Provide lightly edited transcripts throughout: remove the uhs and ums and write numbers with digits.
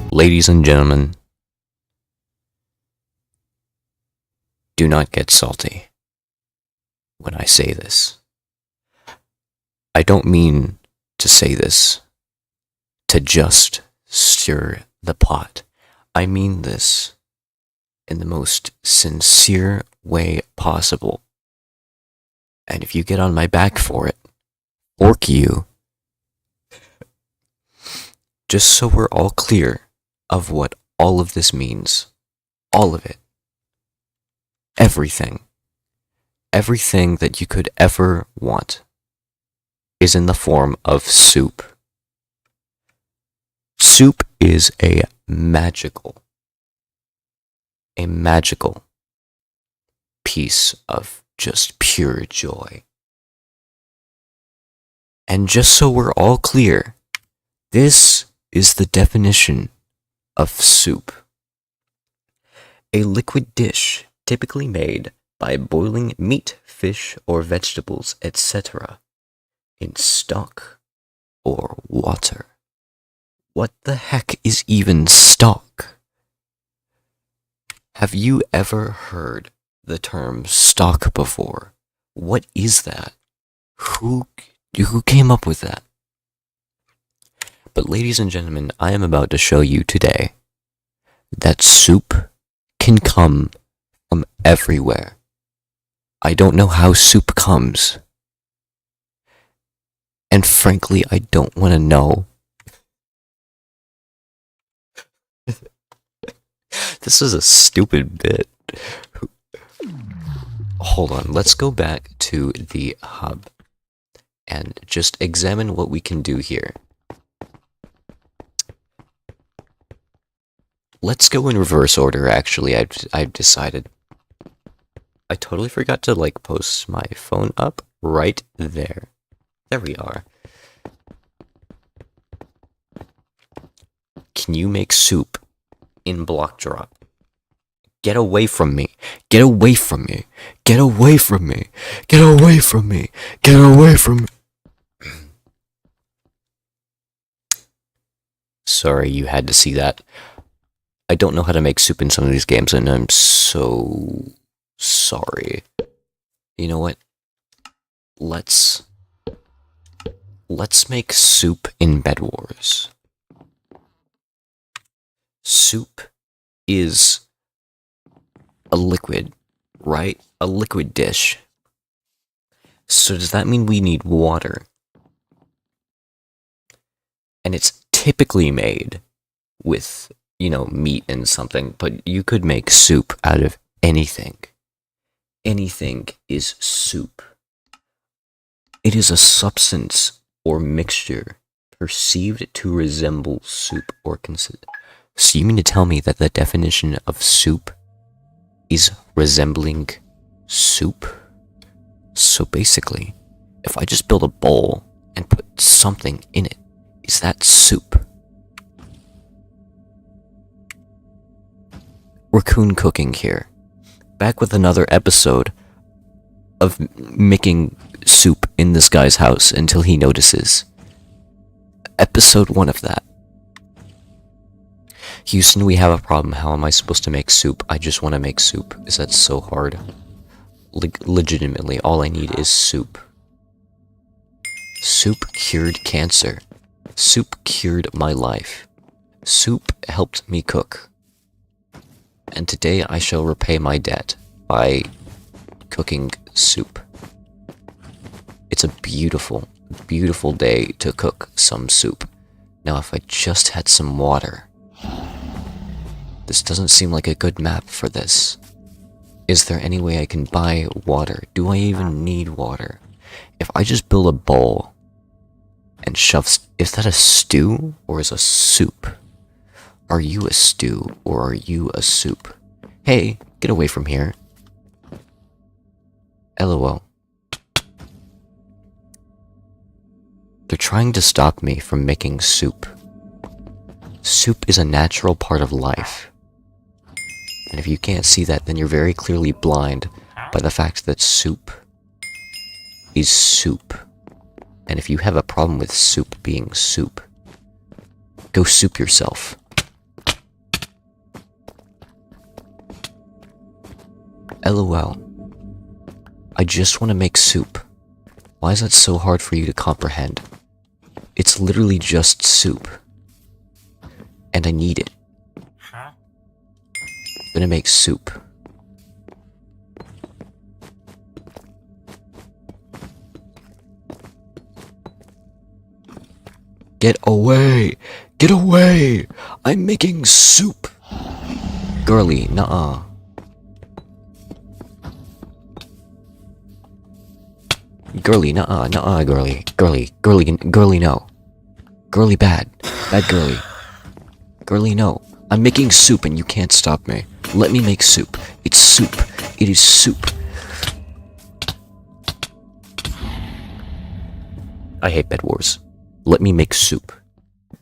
Ladies and gentlemen, do not get salty when I say this. I don't mean to say this to just stir the pot. I mean this in the most sincere way possible. And if you get on my back for it, fork you. Just so we're all clear of what all of this means. All of it. Everything. Everything that you could ever want is in the form of soup. Soup is a magical piece of just pure joy. And just so we're all clear, this is the definition of soup. A liquid dish typically made by boiling meat, fish, or vegetables, etc. in stock or water. What the heck is even stock? Have you ever heard the term stock before? What is that? Who came up with that? But ladies and gentlemen, I am about to show you today that soup can come from everywhere. I don't know how soup comes. And frankly, I don't want to know. This is a stupid bit. Hold on, let's go back to the hub and just examine what we can do here. Let's go in reverse order, actually, I've decided. I totally forgot to like post my phone up right there. There we are. Can you make soup in block drop? Get away from me. Get away from me. Get away from me. Get away from me. Get away from me. Sorry you had to see that. I don't know how to make soup in some of these games, and I'm so sorry. You know what? Let's make soup in Bedwars. Soup is a liquid, right? A liquid dish. So does that mean we need water? And it's typically made with, you know, meat and something, but you could make soup out of anything. Anything is soup. It is a substance or mixture perceived to resemble soup or consider. So you mean to tell me that the definition of soup is resembling soup? So basically, if I just build a bowl and put something in it, is that soup? Raccoon cooking here. Back with another episode of making soup in this guy's house until he notices. Episode 1 of that. Houston, we have a problem. How am I supposed to make soup? I just want to make soup. Is that so hard? Legitimately, all I need is soup. Soup cured cancer. Soup cured my life. Soup helped me cook. And today I shall repay my debt by cooking soup. It's a beautiful, beautiful day to cook some soup. Now if I just had some water. This doesn't seem like a good map for this. Is there any way I can buy water? Do I even need water? If I just build a bowl and shove... Is that a stew or is a soup? Are you a stew or are you a soup? Hey, get away from here. LOL. They're trying to stop me from making soup. Soup is a natural part of life. And if you can't see that, then you're very clearly blind by the fact that soup is soup. And if you have a problem with soup being soup, go soup yourself. LOL. I just want to make soup. Why is that so hard for you to comprehend? It's literally just soup. And I need it. I'm gonna make soup. Get away! Get away! I'm making soup! Girly, nuh-uh. Girly, nuh-uh, nuh-uh, girly. Girly, no. Girly bad. Bad girly. Girly, no. I'm making soup and you can't stop me. Let me make soup. It's soup. It is soup. I hate Bedwars. Let me make soup.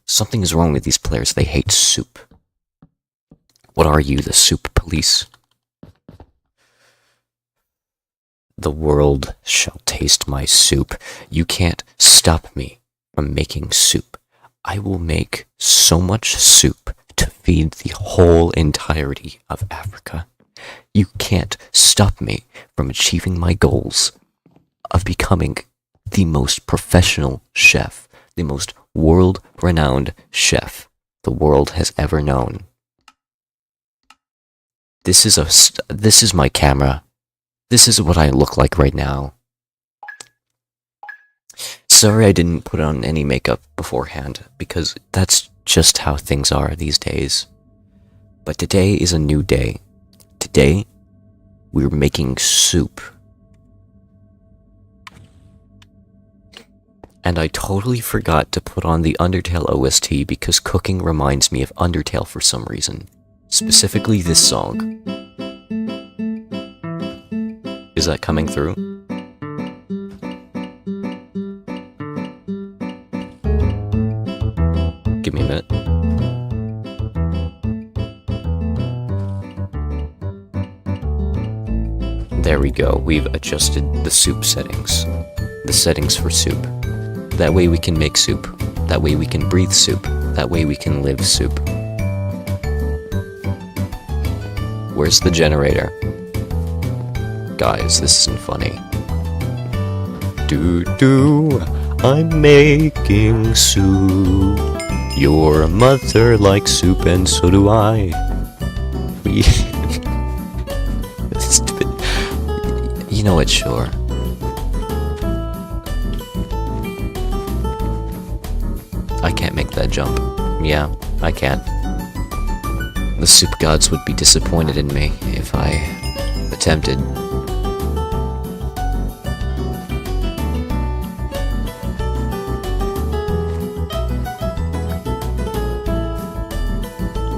Something is wrong with these players. They hate soup. What are you, the soup police? The world shall taste my soup. You can't stop me from making soup. I will make so much soup to feed the whole entirety of Africa. You can't stop me from achieving my goals of becoming the most professional chef, the most world-renowned chef the world has ever known. This is my camera. This is what I look like right now. Sorry I didn't put on any makeup beforehand, because that's just how things are these days. But today is a new day. Today, we're making soup. And I totally forgot to put on the Undertale OST because cooking reminds me of Undertale for some reason. Specifically this song. Is that coming through? Give me a minute. There we go. We've adjusted the soup settings. The settings for soup. That way we can make soup. That way we can breathe soup. That way we can live soup. Where's the generator? Guys, this isn't funny. I'm making soup. Your mother likes soup and so do I. You know what, sure. I can't make that jump. Yeah, I can't. The soup gods would be disappointed in me if I attempted.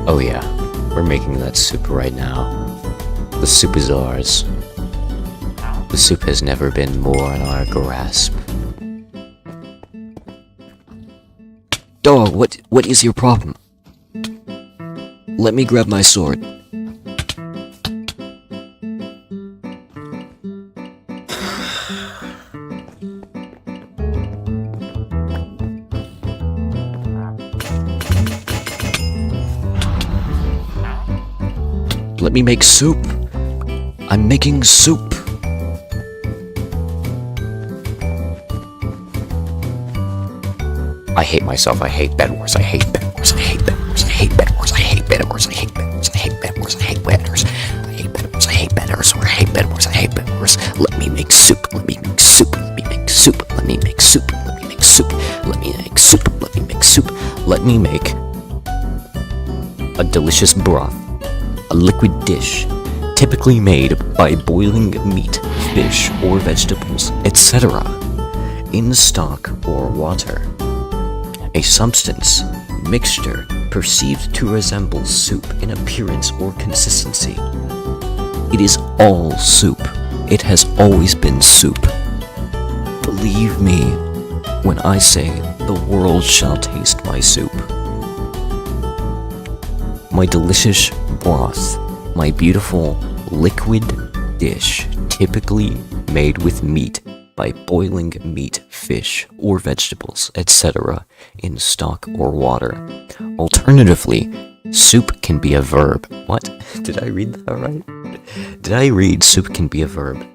Oh yeah, we're making that soup right now. The soup is ours. The soup has never been more in our grasp. Dog, what is your problem? Let me grab my sword. Let me make soup. I'm making soup. I hate myself. I hate Bedwars. I hate Bedwars. I hate Bedwars. I hate Bedwars. I hate Bedwars. I hate Bedwars. I hate Bedwars. I hate Bedwars. I hate Bedwars. I hate Bedwars. I hate Bedwars. I hate Bedwars. Let me make soup. Let me make soup. Let me make soup. Let me make soup. Let me make soup. Let me make soup. Let me make soup. Let me make a delicious broth. A liquid dish, typically made by boiling meat, fish, or vegetables, etc., in stock or water. A substance, mixture, perceived to resemble soup in appearance or consistency. It is all soup. It has always been soup. Believe me when I say the world shall taste my soup. My delicious broth, my beautiful liquid dish, typically made with meat by boiling meat, fish, or vegetables, etc., in stock or water. Alternatively, soup can be a verb. What? Did I read that right? Did I read soup can be a verb?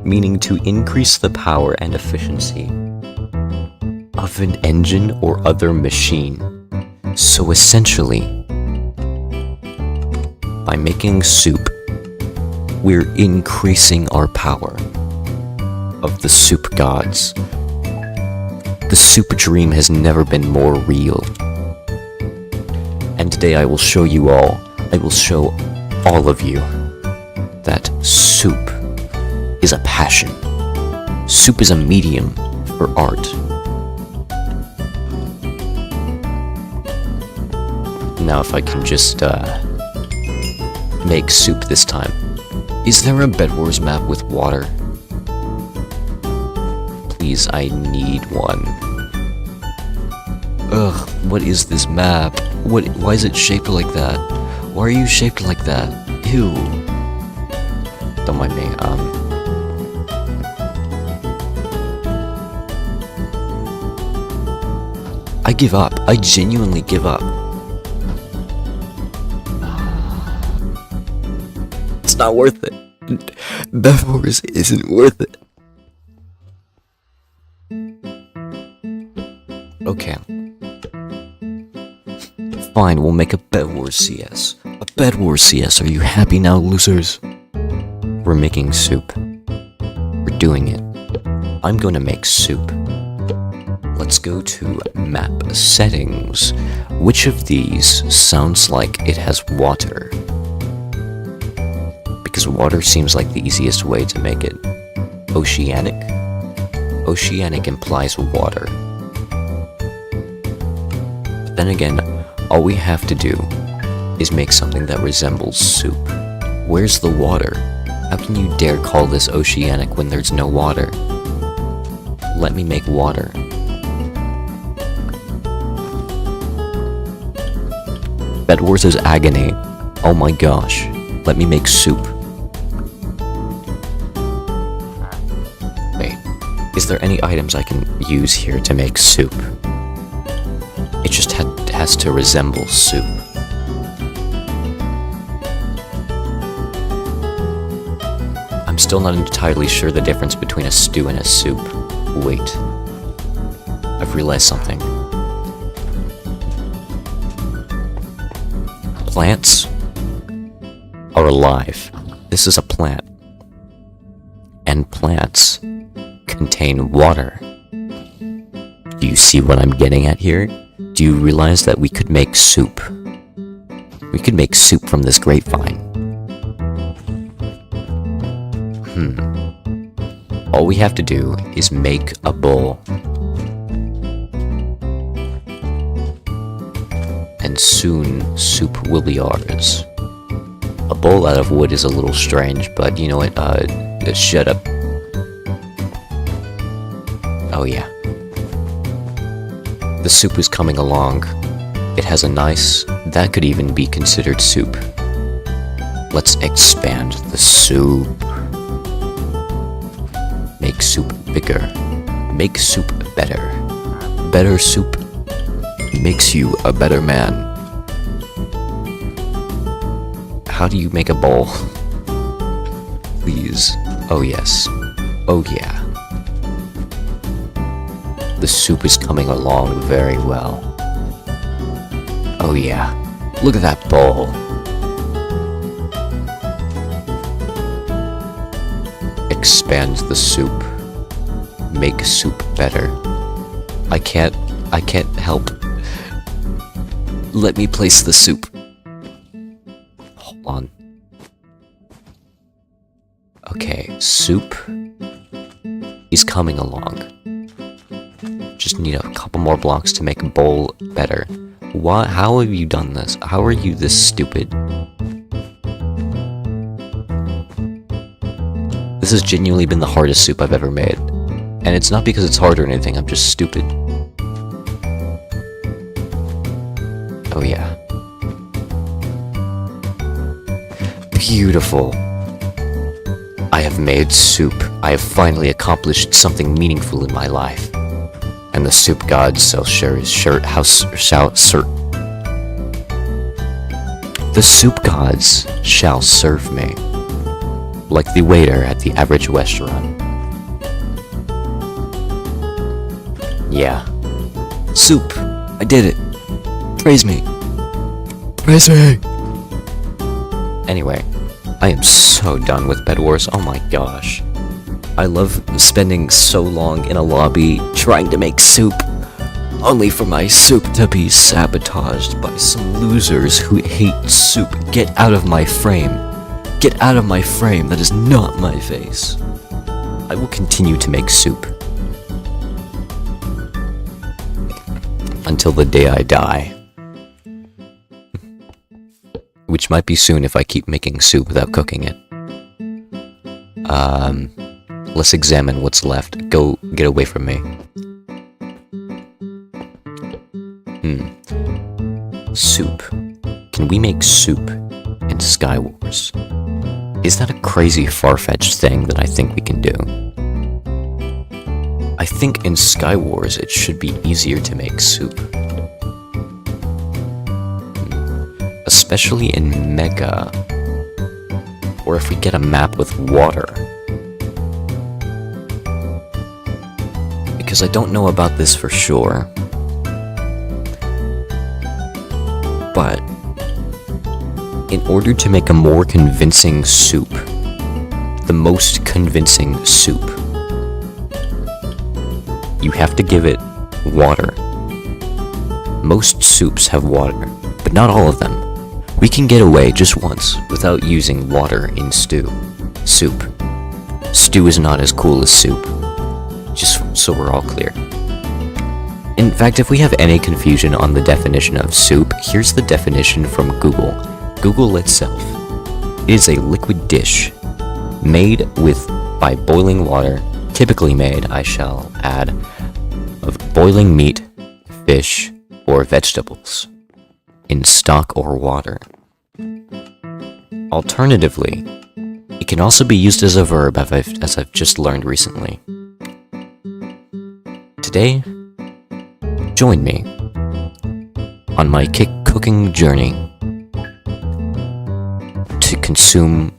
Meaning to increase the power and efficiency of an engine or other machine. So essentially, by making soup, we're increasing our power of the soup gods. The soup dream has never been more real. And today I will show you all, I will show all of you, that soup is a passion. Soup is a medium for art. Now if I can just, make soup this time. Is there a Bedwars map with water? Please, I need one. Ugh, what is this map? Why is it shaped like that? Why are you shaped like that? Ew. Don't mind me, I give up. I genuinely give up. It's not worth it. Bedwars isn't worth it. Okay. Fine, we'll make a Bedwars CS. A Bedwars CS, are you happy now, losers? We're making soup. We're doing it. I'm gonna make soup. Let's go to map settings. Which of these sounds like it has water? Because water seems like the easiest way to make it. Oceanic? Oceanic implies water. But then again, all we have to do is make something that resembles soup. Where's the water? How can you dare call this oceanic when there's no water? Let me make water. Bedwars is agony. Oh my gosh. Let me make soup. Wait. Is there any items I can use here to make soup? It just has to resemble soup. I'm still not entirely sure the difference between a stew and a soup. Wait. I've realized something. Plants are alive. This is a plant. And plants contain water. Do you see what I'm getting at here? Do you realize that we could make soup? We could make soup from this grapevine. All we have to do is make a bowl. And soon, soup will be ours. A bowl out of wood is a little strange, but you know what, shut up. Oh yeah. The soup is coming along. It has a nice... that could even be considered soup. Let's expand the soup. Make soup bigger. Make soup better. Better soup makes you a better man. How do you make a bowl? Please. Oh yes. Oh yeah. The soup is coming along very well. Oh yeah. Look at that bowl. Expand the soup. Make soup better. I can't help. Let me place the soup. Hold on. Okay, soup is coming along. Just need a couple more blocks to make a bowl better. What? How have you done this? How are you this stupid? This has genuinely been the hardest soup I've ever made. And it's not because it's hard or anything, I'm just stupid. Oh yeah. Beautiful. I have made soup. I have finally accomplished something meaningful in my life. And the soup gods shall the soup gods shall serve me. Like the waiter at the average restaurant. Yeah. Soup! I did it! Praise me! Praise me! Anyway, I am so done with Bedwars, oh my gosh. I love spending so long in a lobby trying to make soup, only for my soup to be sabotaged by some losers who hate soup. Get out of my frame. Get out of my frame, that is not my face. I will continue to make soup. Until the day I die. Which might be soon if I keep making soup without cooking it. Let's examine what's left. Go, get away from me. Soup. Can we make soup in Skywars? Is that a crazy far-fetched thing that I think we can do? I think in Skywars it should be easier to make soup. Especially in Mega. Or if we get a map with water. Because I don't know about this for sure. But in order to make a more convincing soup, the most convincing soup, you have to give it water. Most soups have water, but not all of them. We can get away just once without using water in stew. Soup. Stew is not as cool as soup. Just so we're all clear. In fact, if we have any confusion on the definition of soup, here's the definition from Google. Google itself. It is a liquid dish made by boiling water. Typically made, I shall add, of boiling meat, fish, or vegetables in stock or water. Alternatively, it can also be used as a verb, as I've just learned recently. Today, join me on my cooking journey to consume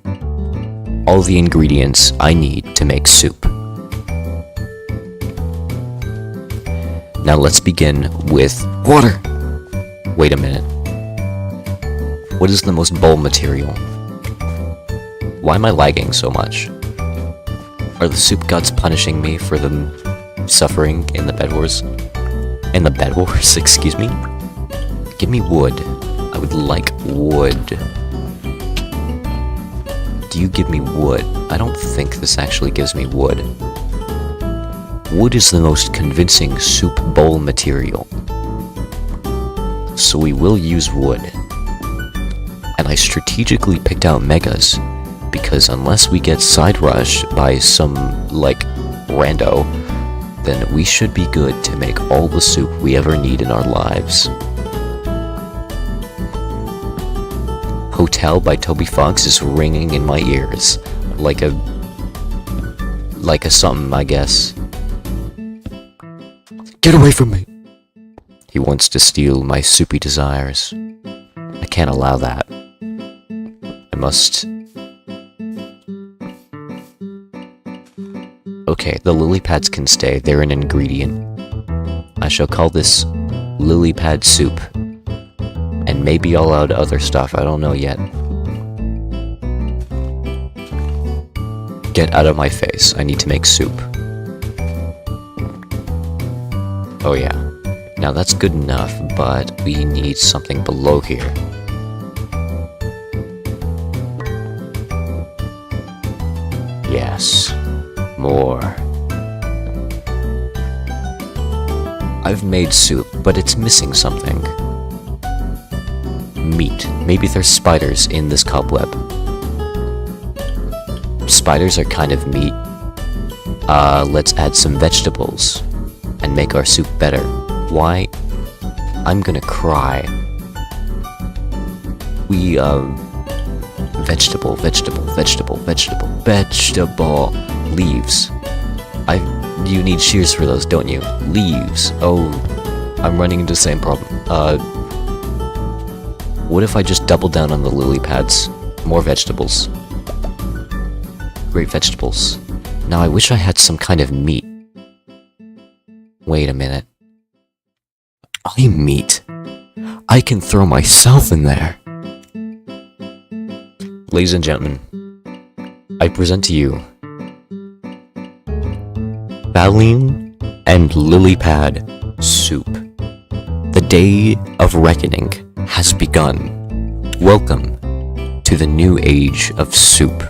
all the ingredients I need to make soup. Now let's begin with water. Wait a minute. What is the most bold material? Why am I lagging so much? Are the soup gods punishing me for the suffering in the Bedwars? In the Bedwars, excuse me? Give me wood. I would like wood. Do you give me wood? I don't think this actually gives me wood. Wood is the most convincing soup bowl material. So we will use wood. And I strategically picked out megas, because unless we get side rushed by some, rando, then we should be good to make all the soup we ever need in our lives. Hotel by Toby Fox is ringing in my ears, like a something, I guess. Get away from me! He wants to steal my soupy desires. I can't allow that. I must... Okay, the lily pads can stay. They're an ingredient. I shall call this lily pad soup. And maybe I'll add other stuff. I don't know yet. Get out of my face. I need to make soup. Oh yeah. Now that's good enough, but we need something below here. Yes. More. I've made soup, but it's missing something. Meat. Maybe there's spiders in this cobweb. Spiders are kind of meat. Let's add some vegetables and make our soup better. Why? I'm gonna cry. We, vegetable. Leaves. You need shears for those, don't you? Leaves. Oh, I'm running into the same problem. What if I just double down on the lily pads? More vegetables. Great vegetables. Now I wish I had some kind of meat. Wait a minute. I'm meat. I can throw myself in there. Ladies and gentlemen, I present to you Baleen and lily pad soup. The day of reckoning has begun. Welcome to the new age of soup.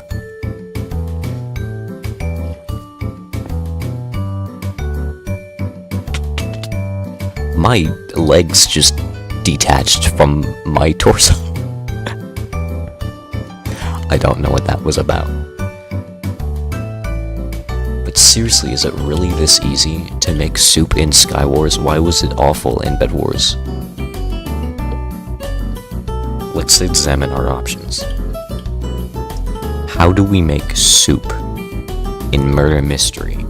My legs just detached from my torso. I don't know what that was about. But seriously, is it really this easy to make soup in Skywars? Why was it awful in Bedwars? Let's examine our options. How do we make soup in Murder Mystery?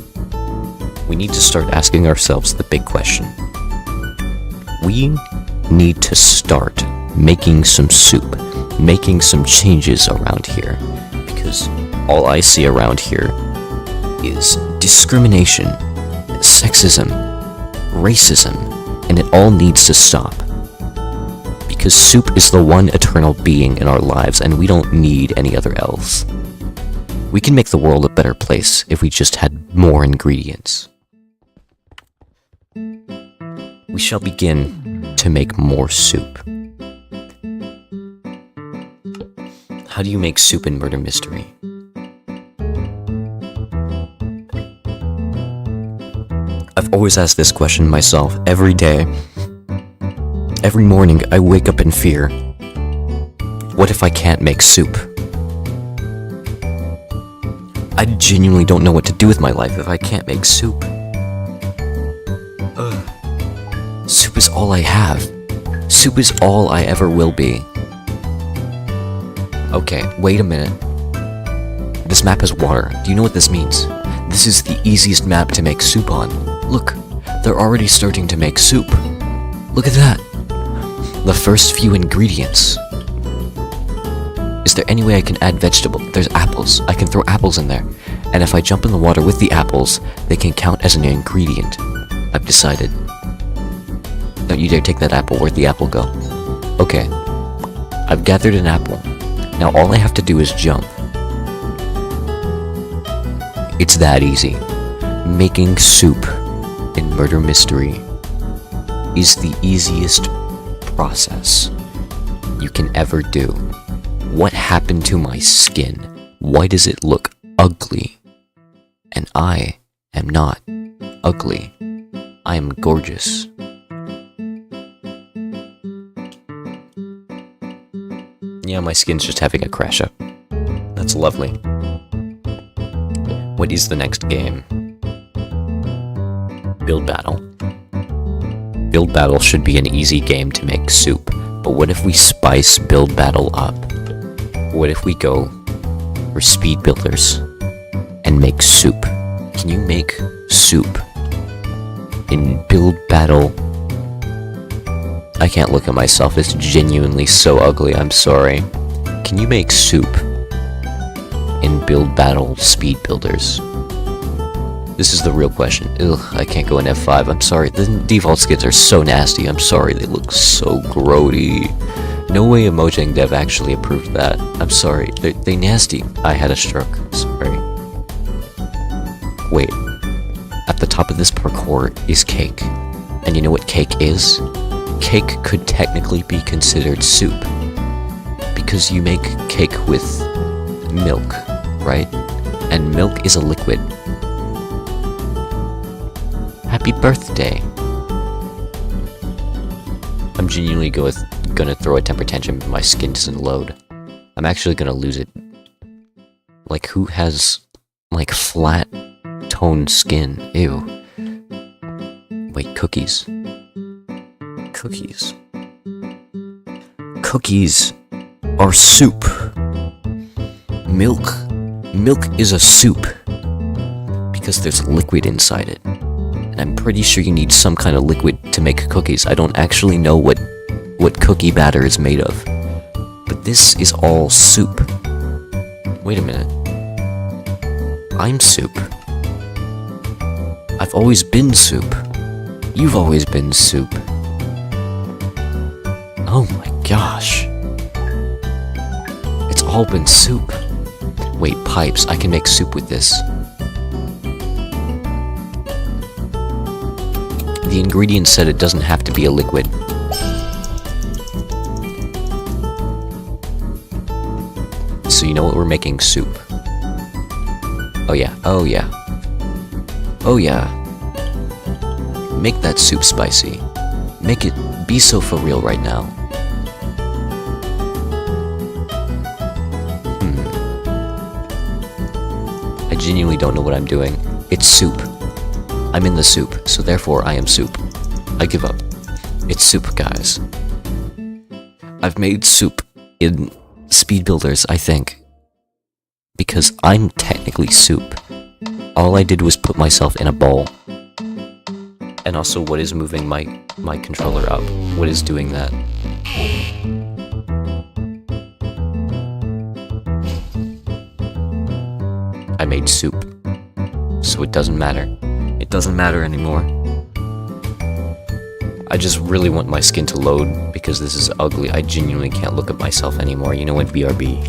We need to start asking ourselves the big question. We need to start making some soup, making some changes around here, because all I see around here is discrimination, sexism, racism, and it all needs to stop. Because soup is the one eternal being in our lives, and we don't need any other else. We can make the world a better place if we just had more ingredients. We shall begin to make more soup. How do you make soup in Murder Mystery? I've always asked this question myself every day. Every morning I wake up in fear. What if I can't make soup? genuinely don't know what to do with my life if I can't make soup. Soup is all I have. Soup is all I ever will be. Okay, wait a minute. This map has water. Do you know what this means? This is the easiest map to make soup on. Look, they're already starting to make soup. Look at that. The first few ingredients. Is there any way I can add vegetable? There's apples. I can throw apples in there. And if I jump in the water with the apples, they can count as an ingredient. I've decided. Don't you dare take that apple. Where'd the apple go? Okay. I've gathered an apple. Now all I have to do is jump. It's that easy. Making soup in Murder Mystery is the easiest process you can ever do. What happened to my skin? Why does it look ugly? And I am not ugly. I am gorgeous. Yeah, my skin's just having a crash up. That's lovely. What is the next game? Build Battle. Build Battle should be an easy game to make soup, but what if we spice Build Battle up? What if we go for speed builders and make soup? Can you make soup in Build Battle? I can't look at myself, it's genuinely so ugly, I'm sorry. Can you make soup in Build Battle speed builders? This is the real question. Ugh, I can't go in F5, I'm sorry. The default skins are so nasty, I'm sorry, they look so grody. No way Emojang Dev actually approved that. I'm sorry, they nasty. I had a stroke, sorry. Wait, at the top of this parkour is cake. And you know what cake is? Cake could technically be considered soup. Because you make cake with milk, right? And milk is a liquid. Happy birthday! I'm genuinely gonna throw a temper tantrum if my skin doesn't load. I'm actually gonna lose it. Like, who has, like, flat toned skin? Ew. Wait, cookies. Cookies. Cookies are soup. Milk is a soup because there's liquid inside it. And I'm pretty sure you need some kind of liquid to make cookies. I don't actually know what cookie batter is made of. But this is all soup. Wait a minute. I'm soup. I've always been soup. You've always been soup. Oh my gosh. It's all been soup. Wait, pipes. I can make soup with this. The ingredients said it doesn't have to be a liquid. So you know what? We're making soup. Oh yeah, oh yeah. Oh yeah. Make that soup spicy. Make it be so for real right now. I genuinely don't know what I'm doing. It's soup. I'm in the soup, so therefore I am soup. I give up. It's soup, guys. I've made soup in speed builders, I think. Because I'm technically soup. All I did was put myself in a bowl. And also, what is moving my controller up? What is doing that? I made soup. So it doesn't matter. It doesn't matter anymore. I just really want my skin to load because this is ugly. I genuinely can't look at myself anymore. You know what, BRB?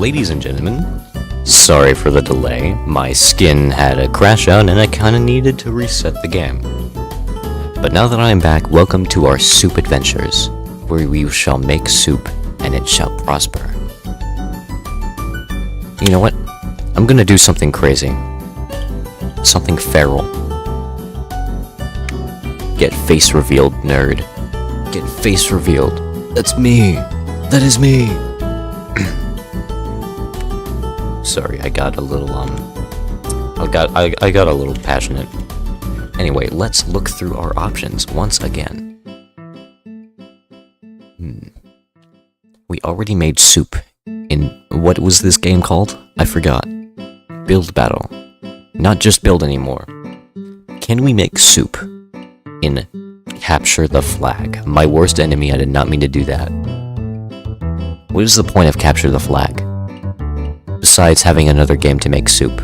Ladies and gentlemen, sorry for the delay. My skin had a crash out and I kinda needed to reset the game. But now that I am back, welcome to our soup adventures, where we shall make soup and it shall prosper. You know what? I'm gonna do something crazy. Something feral. Get face revealed, nerd. Get face revealed. That's me. That is me. Sorry, I got a little I got a little passionate. Anyway, let's look through our options once again. We already made soup in what was this game called? I forgot. Build battle. Not just build anymore. Can we make soup in capture the flag? My worst enemy, I did not mean to do that. What is the point of capture the flag? Besides having another game to make soup.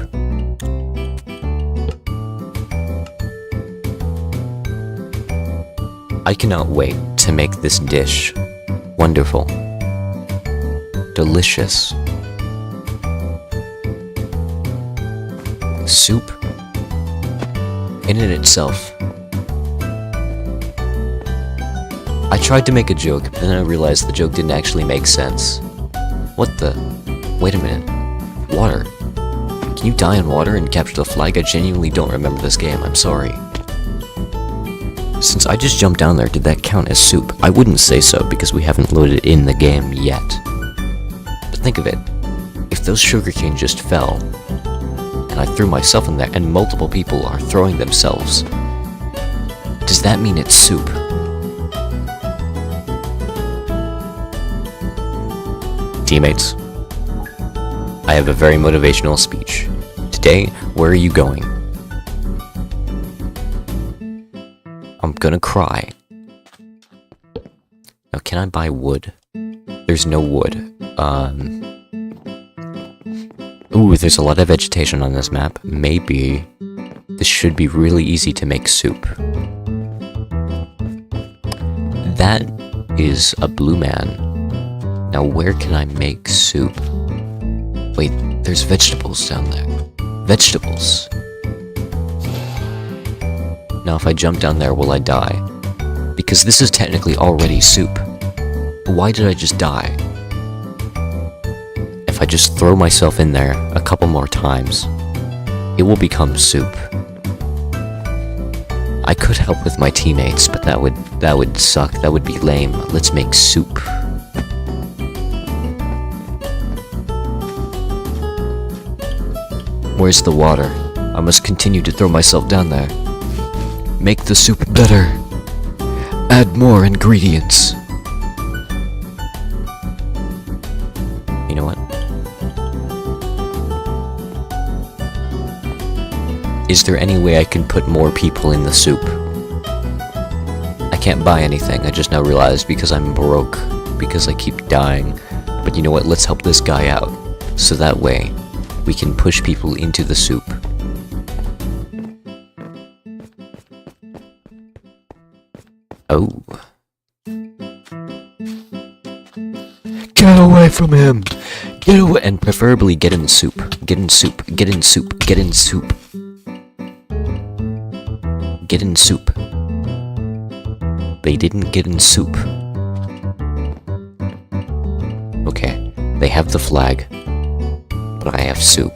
I cannot wait to make this dish. Wonderful. Delicious. Soup in and itself. I tried to make a joke, but then I realized the joke didn't actually make sense. What the? Wait a minute. Water. Can you die in water and capture the flag? I genuinely don't remember this game, I'm sorry. Since I just jumped down there, did that count as soup? I wouldn't say so, because we haven't loaded in the game yet. But think of it. If those sugarcane just fell, and I threw myself in there, and multiple people are throwing themselves, does that mean it's soup? Teammates, I have a very motivational speech. Today, where are you going? I'm gonna cry. Now, can I buy wood? There's no wood. Ooh, there's a lot of vegetation on this map. Maybe this should be really easy to make soup. That is a blue man. Now, where can I make soup? Wait, there's vegetables down there. Vegetables. Now, if I jump down there, will I die? Because this is technically already soup. But why did I just die? If I just throw myself in there a couple more times, it will become soup. I could help with my teammates, but that would suck. That would be lame. Let's make soup. Where's the water? I must continue to throw myself down there. Make the soup better. Add more ingredients. You know what? Is there any way I can put more people in the soup? I can't buy anything, I just now realized, because I'm broke. Because I keep dying. But you know what? Let's help this guy out. So that way, we can push people into the soup. Oh. Get away from him! Get away! And preferably get in soup. Get in soup. Get in soup. Get in soup. Get in soup. They didn't get in soup. Okay, they have the flag. But I have soup.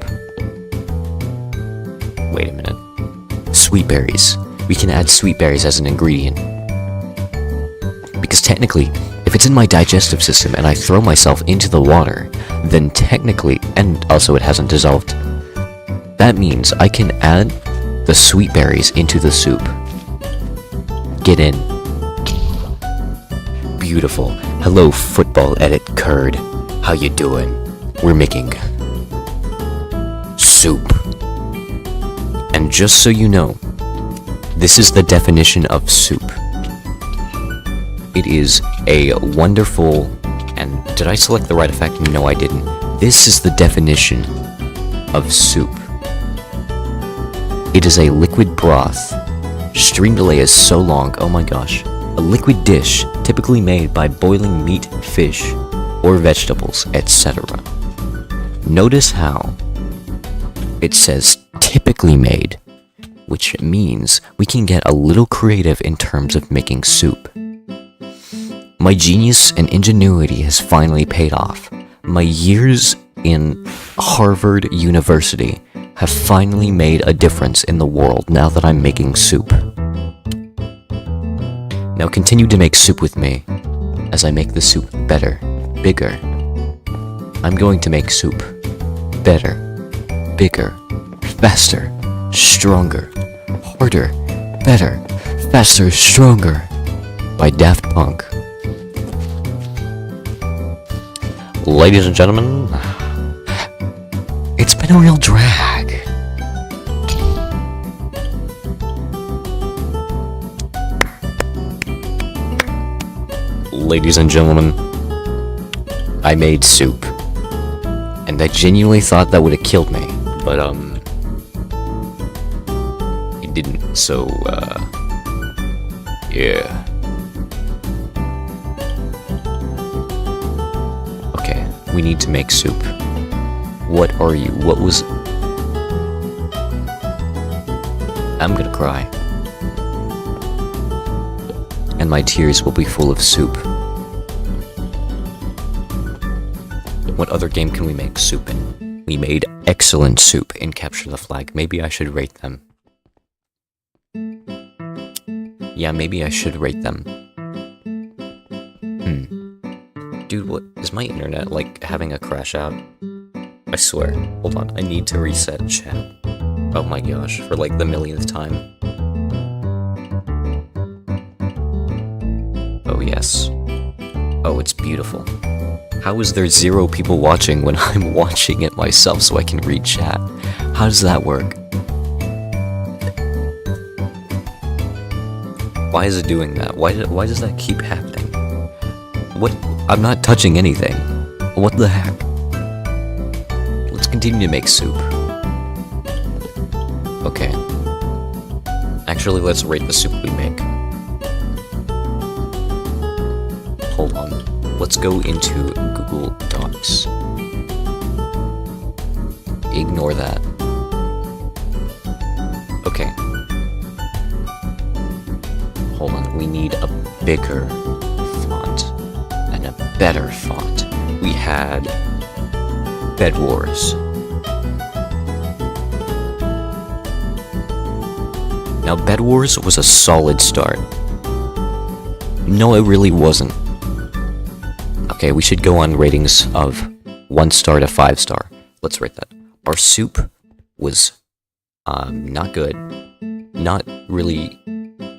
Wait a minute. Sweet berries. We can add sweet berries as an ingredient. Because technically, if it's in my digestive system and I throw myself into the water, then technically, and also it hasn't dissolved, that means I can add the sweet berries into the soup. Get in. Beautiful. Hello, football edit curd. How you doing? We're making soup. And just so you know, this is the definition of soup. It is a wonderful, and did I select the right effect? No, I didn't. This is the definition of soup. It is a liquid broth. Stream delay is so long, oh my gosh. A liquid dish typically made by boiling meat, fish, or vegetables, etc. Notice how it says typically made, which means we can get a little creative in terms of making soup. My genius and ingenuity has finally paid off. My years in Harvard University have finally made a difference in the world now that I'm making soup. Now continue to make soup with me as I make the soup better, bigger. I'm going to make soup better, bigger, faster, stronger, harder, better, faster, stronger by Daft Punk. Ladies and gentlemen, it's been a real drag. Ladies and gentlemen, I made soup. And I genuinely thought that would have killed me, but it didn't, so yeah. Okay, we need to make soup. What are you? What was... I'm gonna cry. And my tears will be full of soup. What other game can we make soup in? We made excellent soup in Capture the Flag. Maybe I should rate them. Yeah, maybe I should rate them. Dude, what is my internet like having a crash out? I swear. Hold on, I need to reset chat. Oh my gosh, for like the millionth time. Oh yes. Oh, it's beautiful. How is there 0 people watching when I'm watching it myself so I can read chat? How does that work? Why is it doing that? Why does that keep happening? What? I'm not touching anything. What the heck? Let's continue to make soup. Okay. Actually, let's rate the soup we make. Hold on. Let's go into Google Docs. Ignore that. Okay. Hold on, we need a bigger font and a better font. We had Bedwars. Now, Bedwars was a solid start. No, it really wasn't. Okay, we should go on ratings of 1 star to 5 star. Let's rate that. Our soup was not good. Not really,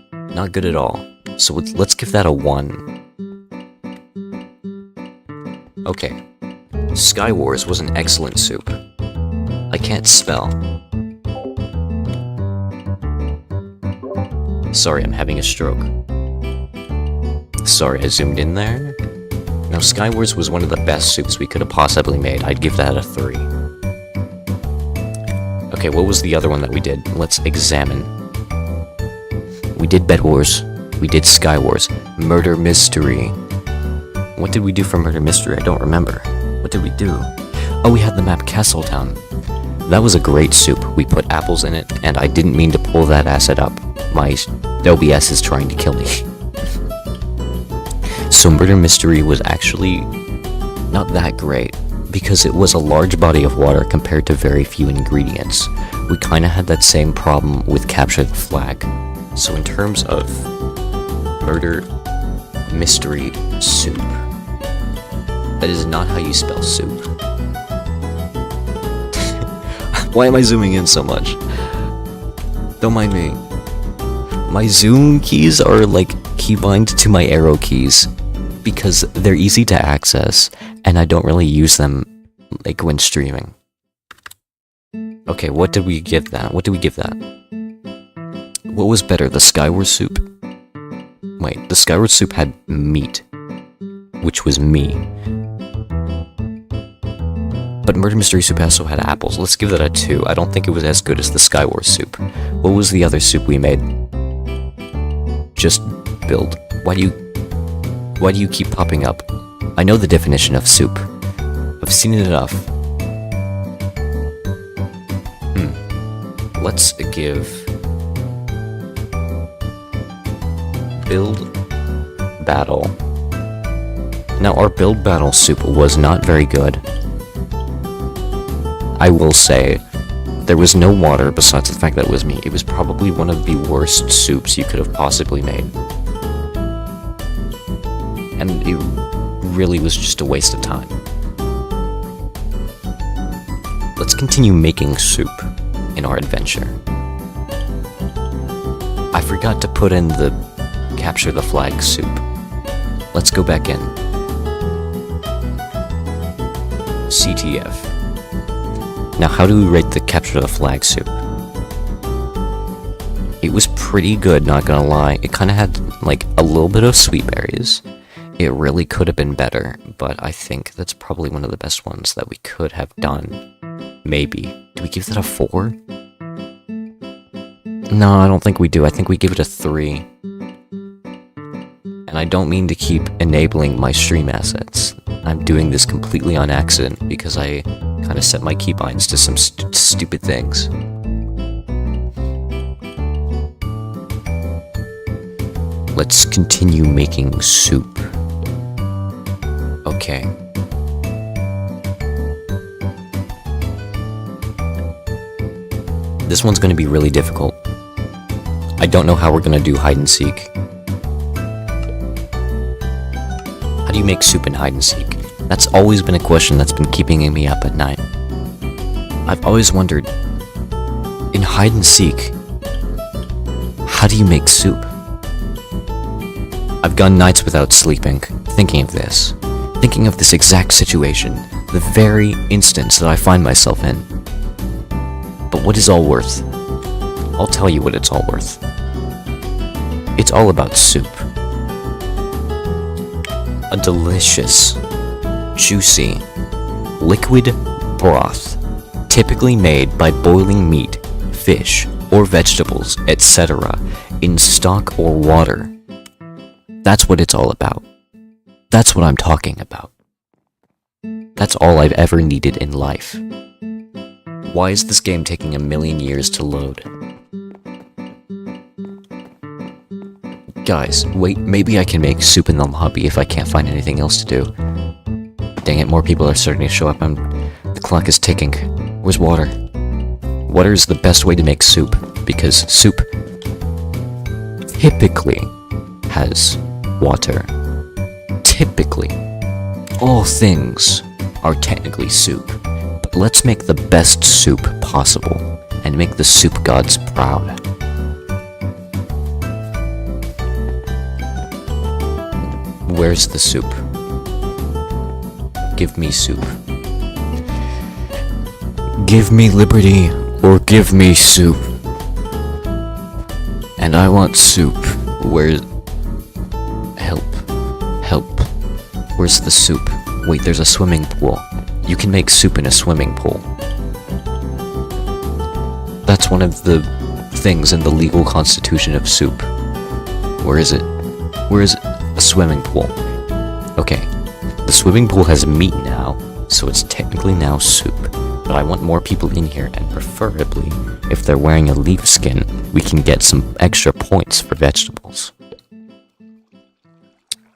not good at all. So let's give that a 1. Okay. Skywars was an excellent soup. I can't spell. Sorry, I'm having a stroke. Sorry, I zoomed in there. Now, Skywars was one of the best soups we could have possibly made. I'd give that a 3. Okay, what was the other one that we did? Let's examine. We did Bedwars. We did Skywars. Murder Mystery. What did we do for Murder Mystery? I don't remember. What did we do? Oh, we had the map Castletown. That was a great soup. We put apples in it, and I didn't mean to pull that acid up. My OBS is trying to kill me. So Murder Mystery was actually not that great, because it was a large body of water compared to very few ingredients. We kinda had that same problem with Capture the Flag. So in terms of Murder Mystery soup, that is not how you spell soup. Why am I zooming in so much? Don't mind me. My zoom keys are like keybind to my arrow keys, because they're easy to access, and I don't really use them, like, when streaming. Okay, what did we give that? What did we give that? What was better, the Skyward soup? Wait, the Skyward soup had meat, which was me. But Murder Mystery soup also had apples. Let's give that a 2. I don't think it was as good as the Skyward soup. What was the other soup we made? Just build. Why do you keep popping up? I know the definition of soup. I've seen it enough. let's give build battle. Now, our build battle soup was not very good. I will say, there was no water besides the fact that it was me. It was probably one of the worst soups you could have possibly made. And it really was just a waste of time. Let's continue making soup in our adventure. I forgot to put in the capture the flag soup. Let's go back in. CTF. Now, how do we rate the capture the flag soup? It was pretty good, not gonna lie. It kind of had, like, a little bit of sweet berries. It really could have been better, but I think that's probably one of the best ones that we could have done. Maybe. Do we give that a 4? No, I don't think we do. I think we give it a 3. And I don't mean to keep enabling my stream assets. I'm doing this completely on accident because I kind of set my keybinds to some stupid things. Let's continue making soup. Okay. This one's gonna be really difficult. I don't know how we're gonna do hide and seek. How do you make soup in hide and seek? That's always been a question that's been keeping me up at night. I've always wondered, in hide and seek, how do you make soup? I've gone nights without sleeping, thinking of this exact situation, the very instance that I find myself in. But what is all worth? I'll tell you what it's all worth. It's all about soup. A delicious, juicy, liquid broth, typically made by boiling meat, fish, or vegetables, etc., in stock or water. That's what it's all about. That's what I'm talking about. That's all I've ever needed in life. Why is this game taking 1,000,000 years to load? Guys, wait, maybe I can make soup in the lobby if I can't find anything else to do. Dang it, more people are starting to show up and the clock is ticking. Where's water? Water is the best way to make soup, because soup typically has water. Typically. All things are technically soup, but let's make the best soup possible and make the soup gods proud. Where's the soup? Give me soup. Give me liberty, or give me soup. And I want soup. Where's... Help. Where's the soup? Wait, there's a swimming pool. You can make soup in a swimming pool. That's one of the things in the legal constitution of soup. Where is it? Where is it? A swimming pool. Okay. The swimming pool has meat now, so it's technically now soup. But I want more people in here, and preferably, if they're wearing a leaf skin, we can get some extra points for vegetables.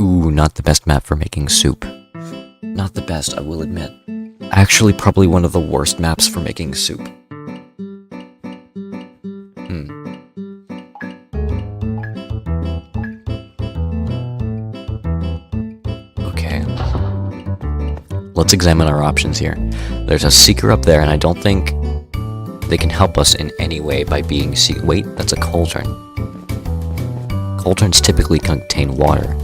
Ooh, not the best map for making soup. Not the best, I will admit. Actually, probably one of the worst maps for making soup. Okay. Let's examine our options here. There's a seeker up there, and I don't think they can help us in any way by being wait, that's a cauldron. Cauldrons typically contain water.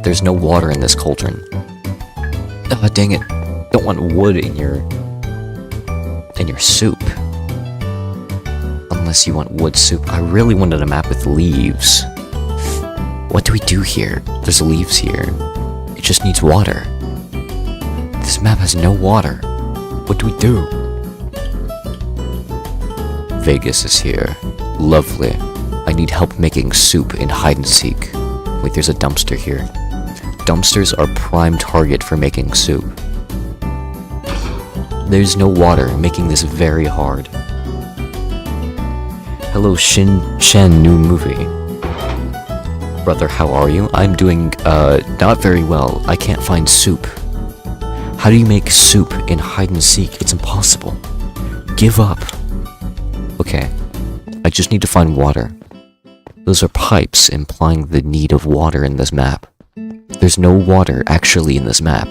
There's no water in this cauldron. Ah, dang it. Don't want wood in your soup. Unless you want wood soup. I really wanted a map with leaves. What do we do here? There's leaves here. It just needs water. This map has no water. What do we do? Vegas is here. Lovely. I need help making soup in hide and seek. Wait, there's a dumpster here. Dumpsters are prime target for making soup. There's no water, making this very hard. Hello, Shin Chen new movie. Brother, how are you? I'm doing, not very well. I can't find soup. How do you make soup in hide and seek? It's impossible. Give up. Okay. I just need to find water. Those are pipes, implying the need of water in this map. There's no water actually in this map.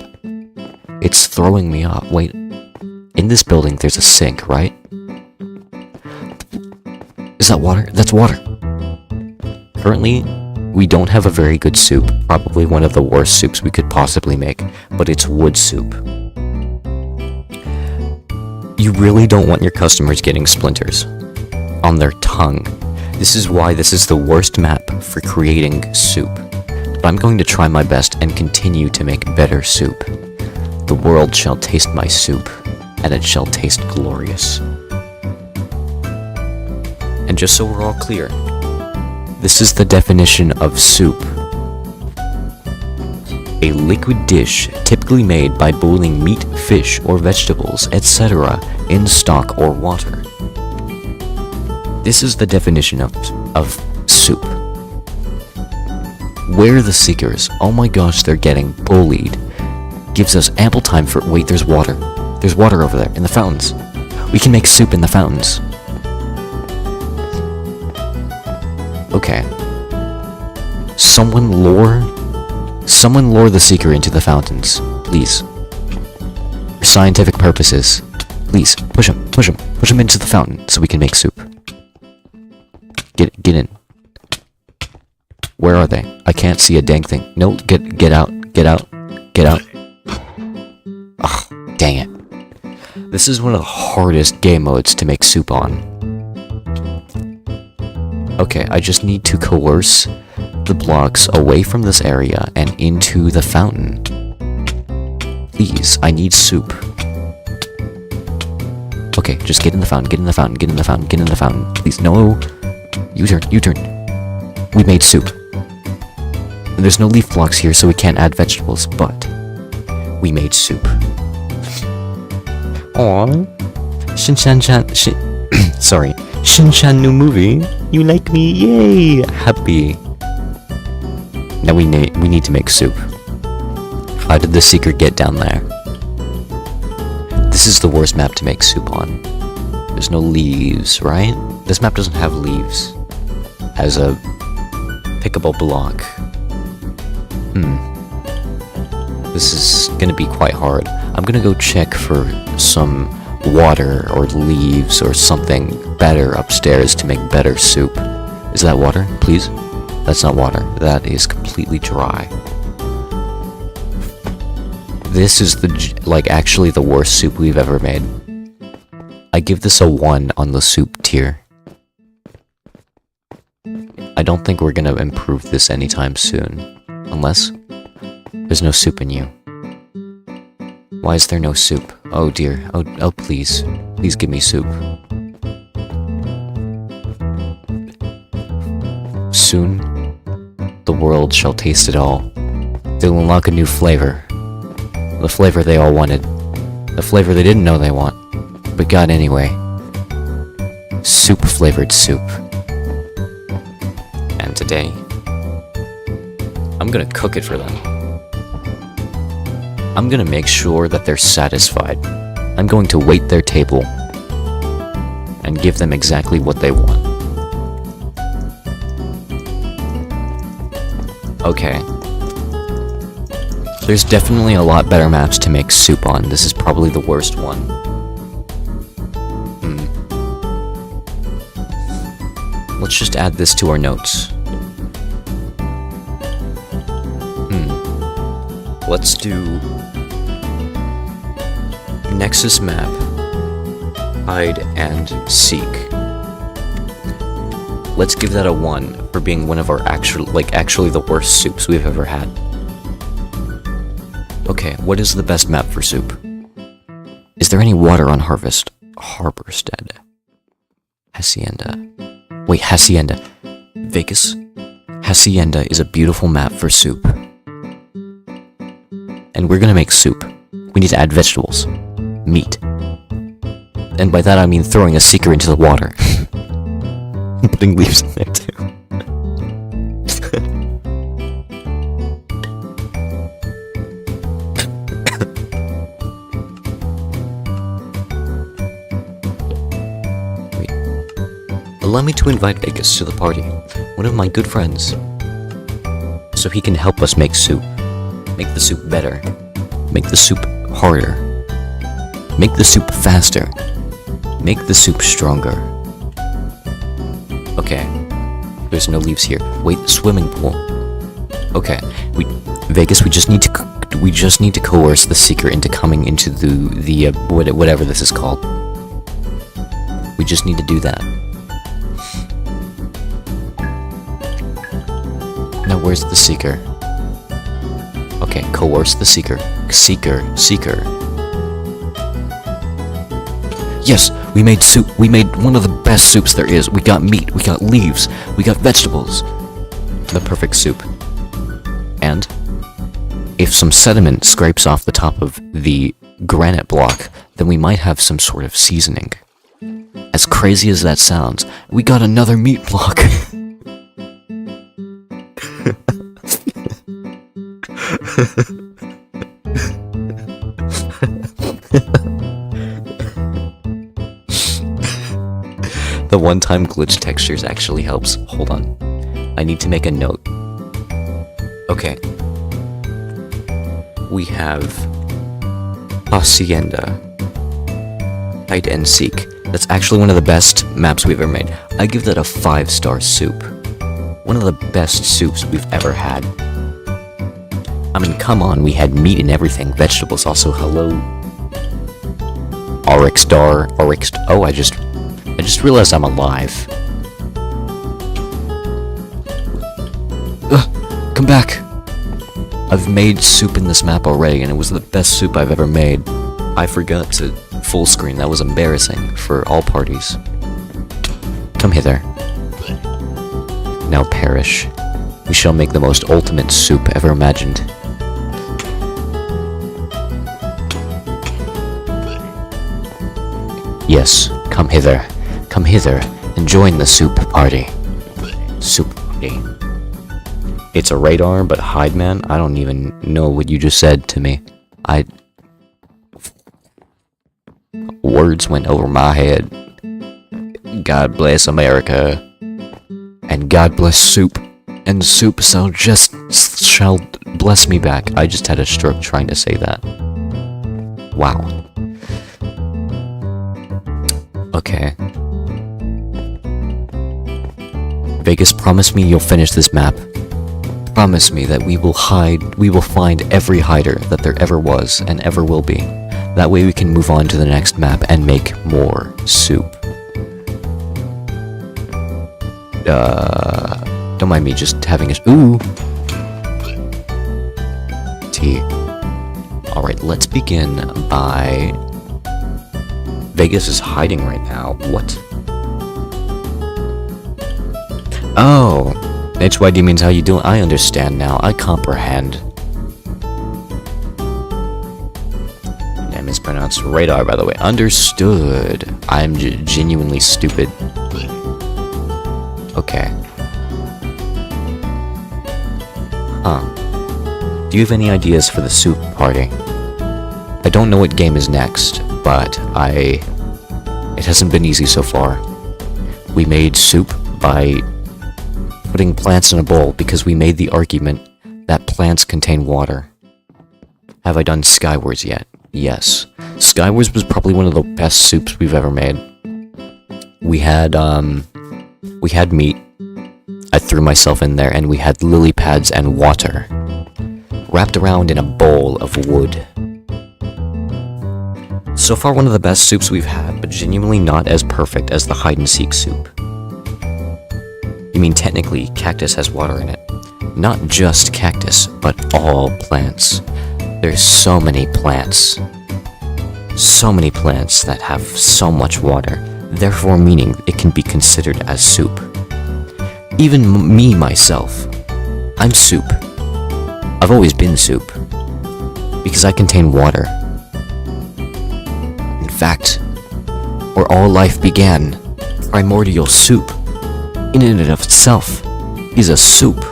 It's throwing me off. Wait. In this building, there's a sink, right? Is that water? That's water. Currently, we don't have a very good soup. Probably one of the worst soups we could possibly make. But it's wood soup. You really don't want your customers getting splinters on their tongue. This is why this is the worst map for creating soup. But I'm going to try my best and continue to make better soup. The world shall taste my soup, and it shall taste glorious. And just so we're all clear, this is the definition of soup. A liquid dish typically made by boiling meat, fish, or vegetables, etc. in stock or water. This is the definition of soup. Where are the seekers? Oh my gosh, they're getting bullied. Gives us ample time for— wait, there's water. There's water over there, in the fountains. We can make soup in the fountains. Okay. Someone lure the seeker into the fountains, please. For scientific purposes. Please, push him into the fountain so we can make soup. Get in. Where are they? I can't see a dang thing. No, get out. Ugh, dang it. This is one of the hardest game modes to make soup on. Okay, I just need to coerce the blocks away from this area and into the fountain. Please, I need soup. Okay, just get in the fountain, please. No! U-turn. We made soup. There's no leaf blocks here, so we can't add vegetables, but we made soup. Aww. Shin-chan new movie. You like me? Yay! Happy. Now we need to make soup. How did the seeker get down there? This is the worst map to make soup on. There's no leaves, right? This map doesn't have leaves as a pickable block. This is gonna be quite hard. I'm gonna go check for some water or leaves or something better upstairs to make better soup. Is that water, please? That's not water. That is completely dry. This is actually the worst soup we've ever made. I give this a 1 on the soup tier. I don't think we're gonna improve this anytime soon. Unless there's no soup in you. Why is there no soup? Oh dear. Oh please. Please give me soup. Soon, the world shall taste it all. They'll unlock a new flavor. The flavor they all wanted. The flavor they didn't know they want, but got anyway. Soup-flavored soup. And today, I'm gonna cook it for them. I'm gonna make sure that they're satisfied. I'm going to wait their table and give them exactly what they want. Okay. There's definitely a lot better maps to make soup on. This is probably the worst one. Let's just add this to our notes. Let's do Nexus map, hide and seek. Let's give that a 1 for being one of our actually the worst soups we've ever had. Okay, what is the best map for soup? Is there any water on Harborstead? Hacienda. Wait, Hacienda. Vegas? Hacienda is a beautiful map for soup. And we're gonna make soup. We need to add vegetables. Meat. And by that I mean throwing a seeker into the water. I'm putting leaves in there too. Wait. Allow me to invite Vegas to the party. One of my good friends. So he can help us make soup. Make the soup better. Make the soup harder. Make the soup faster. Make the soup stronger. Okay. There's no leaves here. Wait, swimming pool. Okay. Vegas, we just need to coerce the seeker into coming into the whatever this is called. We just need to do that. Now where's the seeker? Okay, coerce the seeker. Seeker. Yes, we made soup. We made one of the best soups there is. We got meat, we got leaves, we got vegetables. The perfect soup. And if some sediment scrapes off the top of the granite block, then we might have some sort of seasoning. As crazy as that sounds, we got another meat block. The one-time glitch textures actually helps. Hold on. I need to make a note. Okay. We have Hacienda. Hide and Seek. That's actually one of the best maps we've ever made. I give that a 5-star soup. One of the best soups we've ever had. I mean, come on, we had meat and everything. Vegetables also. Hello. Oryx. Oh, I just realized I'm alive. Come back. I've made soup in this map already, and it was the best soup I've ever made. I forgot to full screen. That was embarrassing for all parties. Come hither. Now perish. We shall make the most ultimate soup ever imagined. Yes, come hither. Come hither and join the soup party. Soup party. It's a radar, but hide man, I don't even know what you just said to me. Words went over my head. God bless America. And God bless soup. And soup shall bless me back. I just had a stroke trying to say that. Wow. Okay. Vegas, promise me you'll finish this map. Promise me that we will find every hider that there ever was and ever will be. That way we can move on to the next map and make more soup. Don't mind me just having a... Ooh! Tea. Alright, let's begin by... Vegas is hiding right now. What? Oh! HYD means how you doing? I understand now. I comprehend. I mispronounced radar, by the way. Understood. I'm genuinely stupid. Okay. Huh. Do you have any ideas for the soup party? I don't know what game is next, but it hasn't been easy so far. We made soup by putting plants in a bowl because we made the argument that plants contain water. Have I done Skywars yet? Yes. Skywars was probably one of the best soups we've ever made. We had meat. I threw myself in there, and we had lily pads and water wrapped around in a bowl of wood. So far, one of the best soups we've had, but genuinely not as perfect as the hide-and-seek soup. You mean technically, cactus has water in it. Not just cactus, but all plants. There's so many plants. So many plants that have so much water, therefore meaning it can be considered as soup. Even me, myself. I'm soup. I've always been soup. Because I contain water. In fact, where all life began, primordial soup. in and of itself is a soup.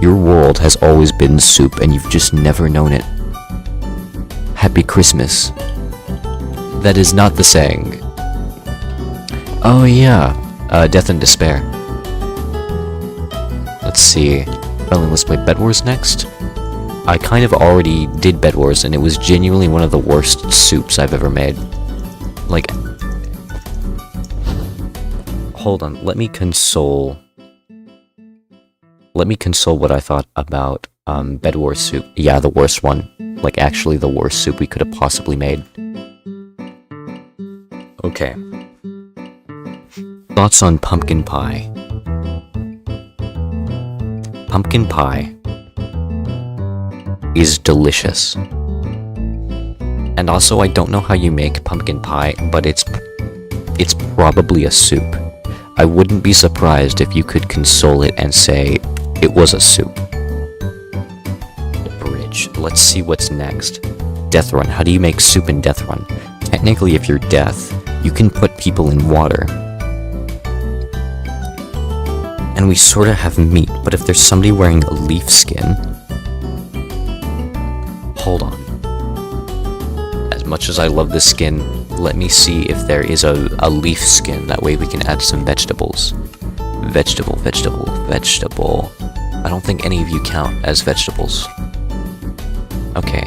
Your world has always been soup and you've just never known it. Happy Christmas. That is not the saying. Oh yeah, Death and Despair. Let's see. Well, let's play Bedwars next. I kind of already did Bedwars and it was genuinely one of the worst soups I've ever made. Like... Hold on, let me console what I thought about Bedwars soup. Yeah, the worst one. Like, actually the worst soup we could have possibly made. Okay. Thoughts on pumpkin pie. Pumpkin pie is delicious. And also, I don't know how you make pumpkin pie, but it's probably a soup. I wouldn't be surprised if you could console it and say it was a soup. Bridge. Let's see what's next. Death Run. How do you make soup in Death Run? Technically, if you're Death, you can put people in water. And we sort of have meat, but if there's somebody wearing a leaf skin... Hold on. As much as I love this skin, let me see if there is a leaf skin. That way we can add some vegetables. Vegetable. I don't think any of you count as vegetables. Okay.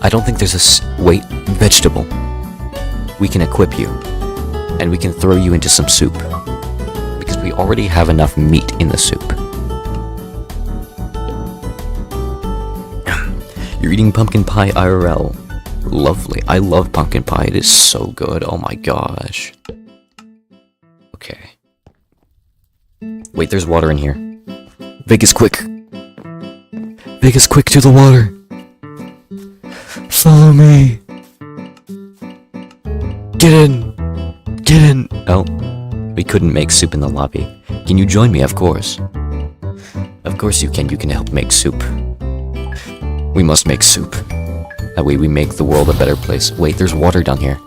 I don't think there's a wait, vegetable. We can equip you. And we can throw you into some soup. Because we already have enough meat in the soup. You're eating pumpkin pie IRL. Lovely. I love pumpkin pie. It is so good. Oh my gosh. Okay. Wait, there's water in here. Vegas, quick. Vegas, quick to the water. Follow me. Get in. Get in. Oh, we couldn't make soup in the lobby. Can you join me? Of course. Of course you can. You can help make soup. We must make soup. That way we make the world a better place. Wait, there's water down here.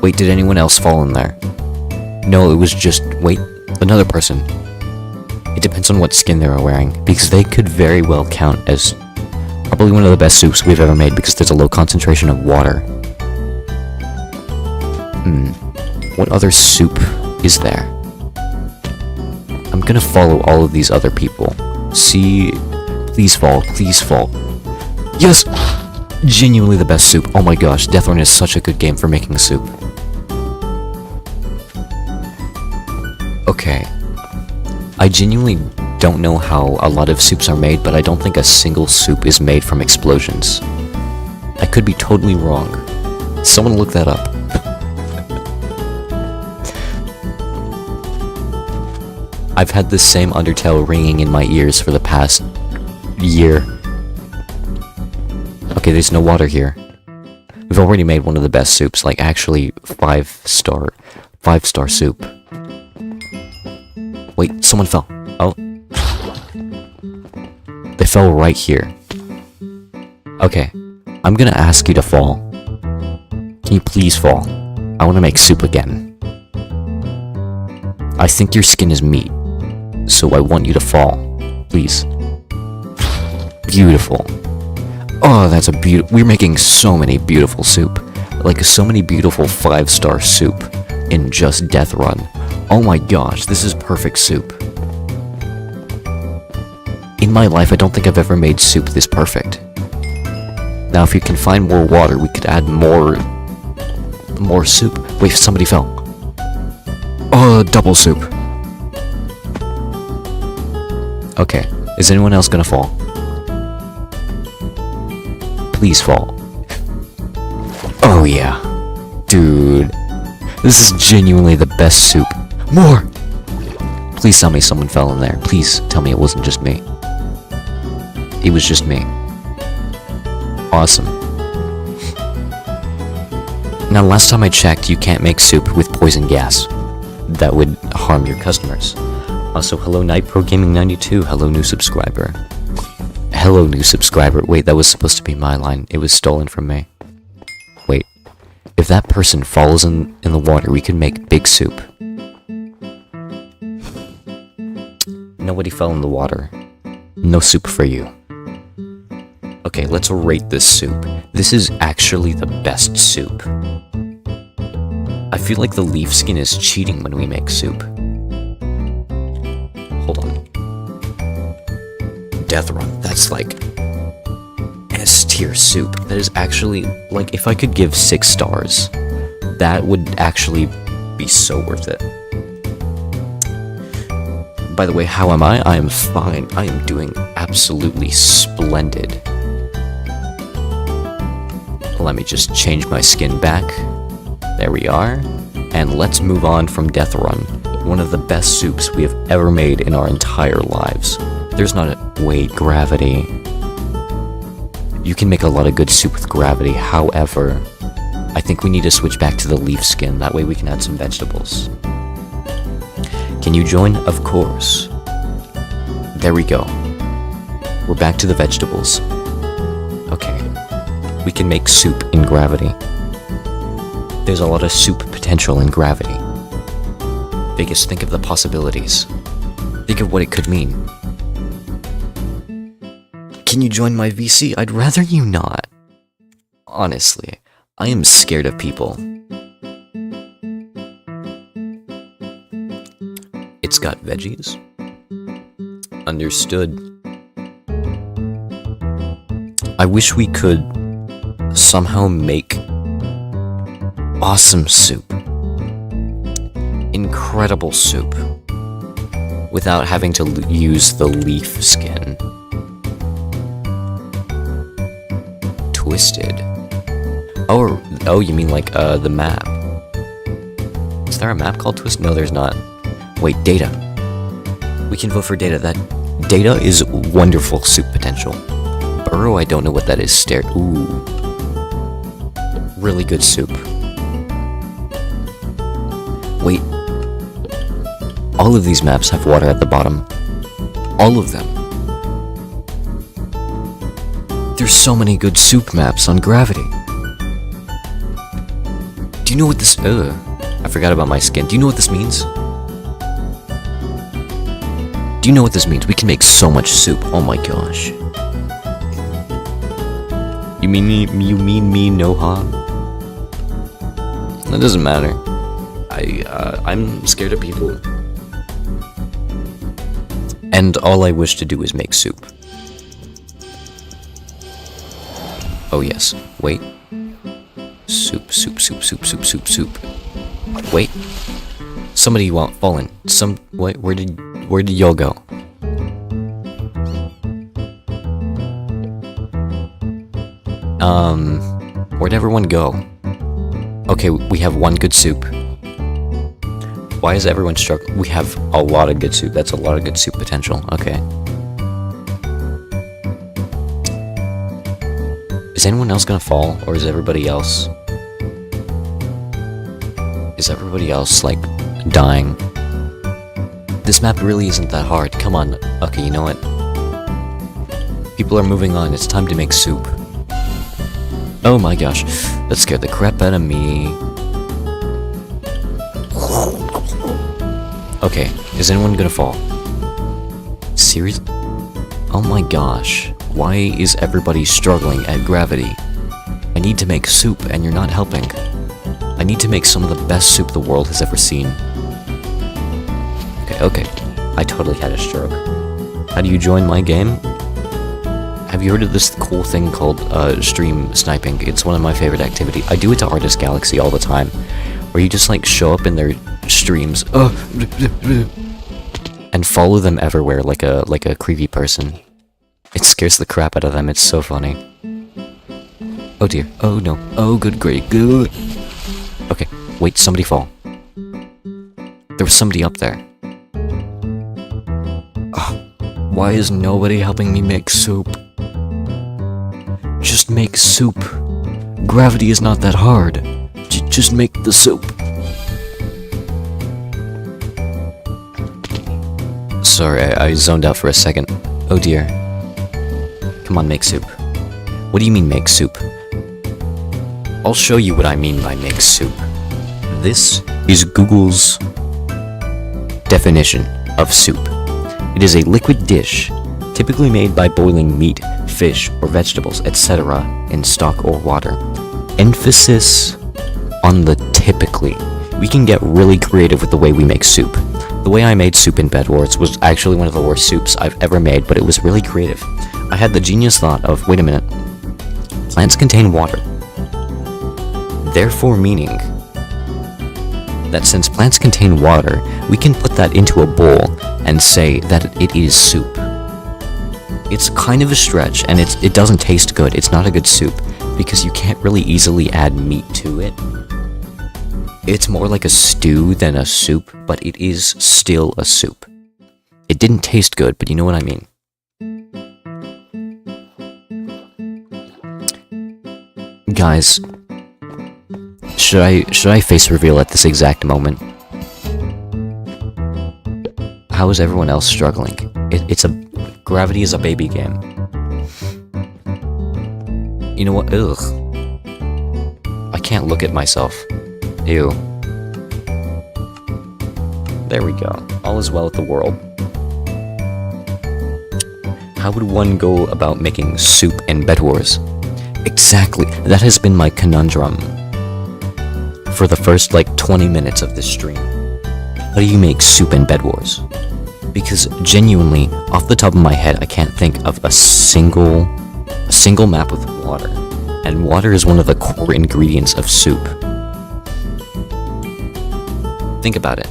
Wait, did anyone else fall in there? No, it was just... Wait, another person. It depends on what skin they were wearing, because they could very well count as probably one of the best soups we've ever made because there's a low concentration of water. What other soup is there? I'm gonna follow all of these other people. See... Please fall, please fall. Yes! Genuinely the best soup. Oh my gosh, Death Run is such a good game for making a soup. Okay. I genuinely don't know how a lot of soups are made, but I don't think a single soup is made from explosions. I could be totally wrong. Someone look that up. I've had this same Undertale ringing in my ears for the past year. Okay, there's no water here. We've already made one of the best soups, like actually 5-star soup. Wait, someone fell. Oh. They fell right here. Okay, I'm gonna ask you to fall. Can you please fall? I wanna make soup again. I think your skin is meat, so I want you to fall. Please. Beautiful. Oh, that's a we're making so many beautiful soup. Like, so many beautiful 5-star soup in just Death Run. Oh my gosh, this is perfect soup. In my life, I don't think I've ever made soup this perfect. Now, if you can find more water, we could add more soup. Wait, somebody fell. Oh, double soup. Okay, is anyone else gonna fall? Please fall. Oh yeah. Dude. This is genuinely the best soup. More! Please tell me someone fell in there. Please tell me it wasn't just me. It was just me. Awesome. Now, last time I checked, you can't make soup with poison gas. That would harm your customers. Also, hello NightProGaming92. Hello, new subscriber. Hello, new subscriber. Wait, that was supposed to be my line. It was stolen from me. Wait. If that person falls in the water, we can make big soup. Nobody fell in the water. No soup for you. Okay, let's rate this soup. This is actually the best soup. I feel like the leaf skin is cheating when we make soup. Hold on. Death Run, that's like S tier soup. That is actually, like, if I could give 6 stars, that would actually be so worth it. By the way, how am I? I am fine. I am doing absolutely splendid. Let me just change my skin back. There we are. And let's move on from Death Run. One of the best soups we have ever made in our entire lives. There's not a... Wait, gravity. You can make a lot of good soup with gravity, however, I think we need to switch back to the leaf skin. That way we can add some vegetables. Can you join? Of course. There we go. We're back to the vegetables. Okay. We can make soup in gravity. There's a lot of soup potential in gravity. Vegas, think of the possibilities. Think of what it could mean. Can you join my VC? I'd rather you not. Honestly, I am scared of people. It's got veggies. Understood. I wish we could somehow make awesome soup. Incredible soup. Without having to use the leaf skin. Twisted. Oh, you mean like, the map. Is there a map called Twist? No, there's not. Wait, data. We can vote for data. That data is wonderful soup potential. Burrow, I don't know what that is. Ooh. Really good soup. Wait. All of these maps have water at the bottom. All of them. There's so many good soup maps on Gravity. Do you know what this... I forgot about my skin. Do you know what this means? Do you know what this means? We can make so much soup. Oh my gosh. You mean me, Noha? That doesn't matter. I'm scared of people. And all I wish to do is make soup. Oh yes. Wait. Soup. Wait. Somebody fallen. Wait, where did y'all go? Where'd everyone go? Okay, we have one good soup. Why is everyone struggling? We have a lot of good soup. That's a lot of good soup potential. Okay. Is anyone else gonna fall, or is everybody else... Is everybody else, like, dying? This map really isn't that hard. Come on. Okay, you know what? People are moving on. It's time to make soup. Oh my gosh. That scared the crap out of me. Okay, is anyone gonna fall? Seriously? Oh my gosh. Why is everybody struggling at Gravity? I need to make soup and you're not helping. I need to make some of the best soup the world has ever seen. Okay. I totally had a stroke. How do you join my game? Have you heard of this cool thing called stream sniping? It's one of my favorite activities. I do it to Artist Galaxy all the time, where you just like show up in their streams and follow them everywhere like a creepy person. It scares the crap out of them. It's so funny. Oh dear. Oh no. Oh good, great, good. Okay, wait, somebody fall. There was somebody up there. Why is nobody helping me make soup? Just make soup. Gravity is not that hard. Just make the soup. Sorry, I zoned out for a second. Oh dear. Come on, make soup. What do you mean make soup? I'll show you what I mean by make soup. This is Google's definition of soup. It is a liquid dish, typically made by boiling meat, fish, or vegetables, etc. in stock or water. Emphasis on the typically. We can get really creative with the way we make soup. The way I made soup in Bedwars was actually one of the worst soups I've ever made, but it was really creative. I had the genius thought of, wait a minute, plants contain water. Therefore meaning that since plants contain water, we can put that into a bowl and say that it is soup. It's kind of a stretch, and it doesn't taste good. It's not a good soup, because you can't really easily add meat to it. It's more like a stew than a soup, but it is still a soup. It didn't taste good, but you know what I mean. Guys, should I face reveal at this exact moment? How is everyone else struggling? Gravity is a baby game. You know what? Ugh. I can't look at myself. Ew. There we go. All is well with the world. How would one go about making soup in Bedwars? Exactly. That has been my conundrum for the first, 20 minutes of this stream. How do you make soup in Bedwars? Because genuinely, off the top of my head, I can't think of a single map with water. And water is one of the core ingredients of soup. Think about it.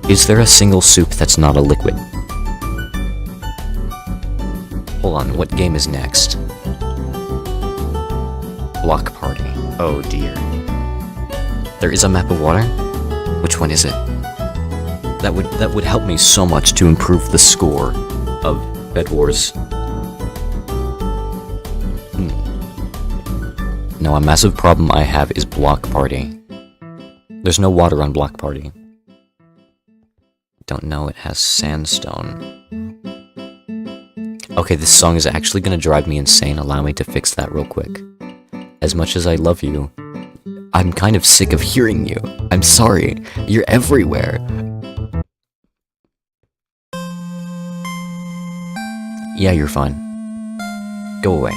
Is there a single soup that's not a liquid? Hold on, what game is next? Block Party. Oh dear. There is a map of water? Which one is it? That would help me so much to improve the score of Bedwars. Now, a massive problem I have is Block Party. There's no water on Block Party. Don't know, it has sandstone. Okay, this song is actually gonna drive me insane. Allow me to fix that real quick. As much as I love you, I'm kind of sick of hearing you. I'm sorry. You're everywhere. Yeah, you're fine. Go away.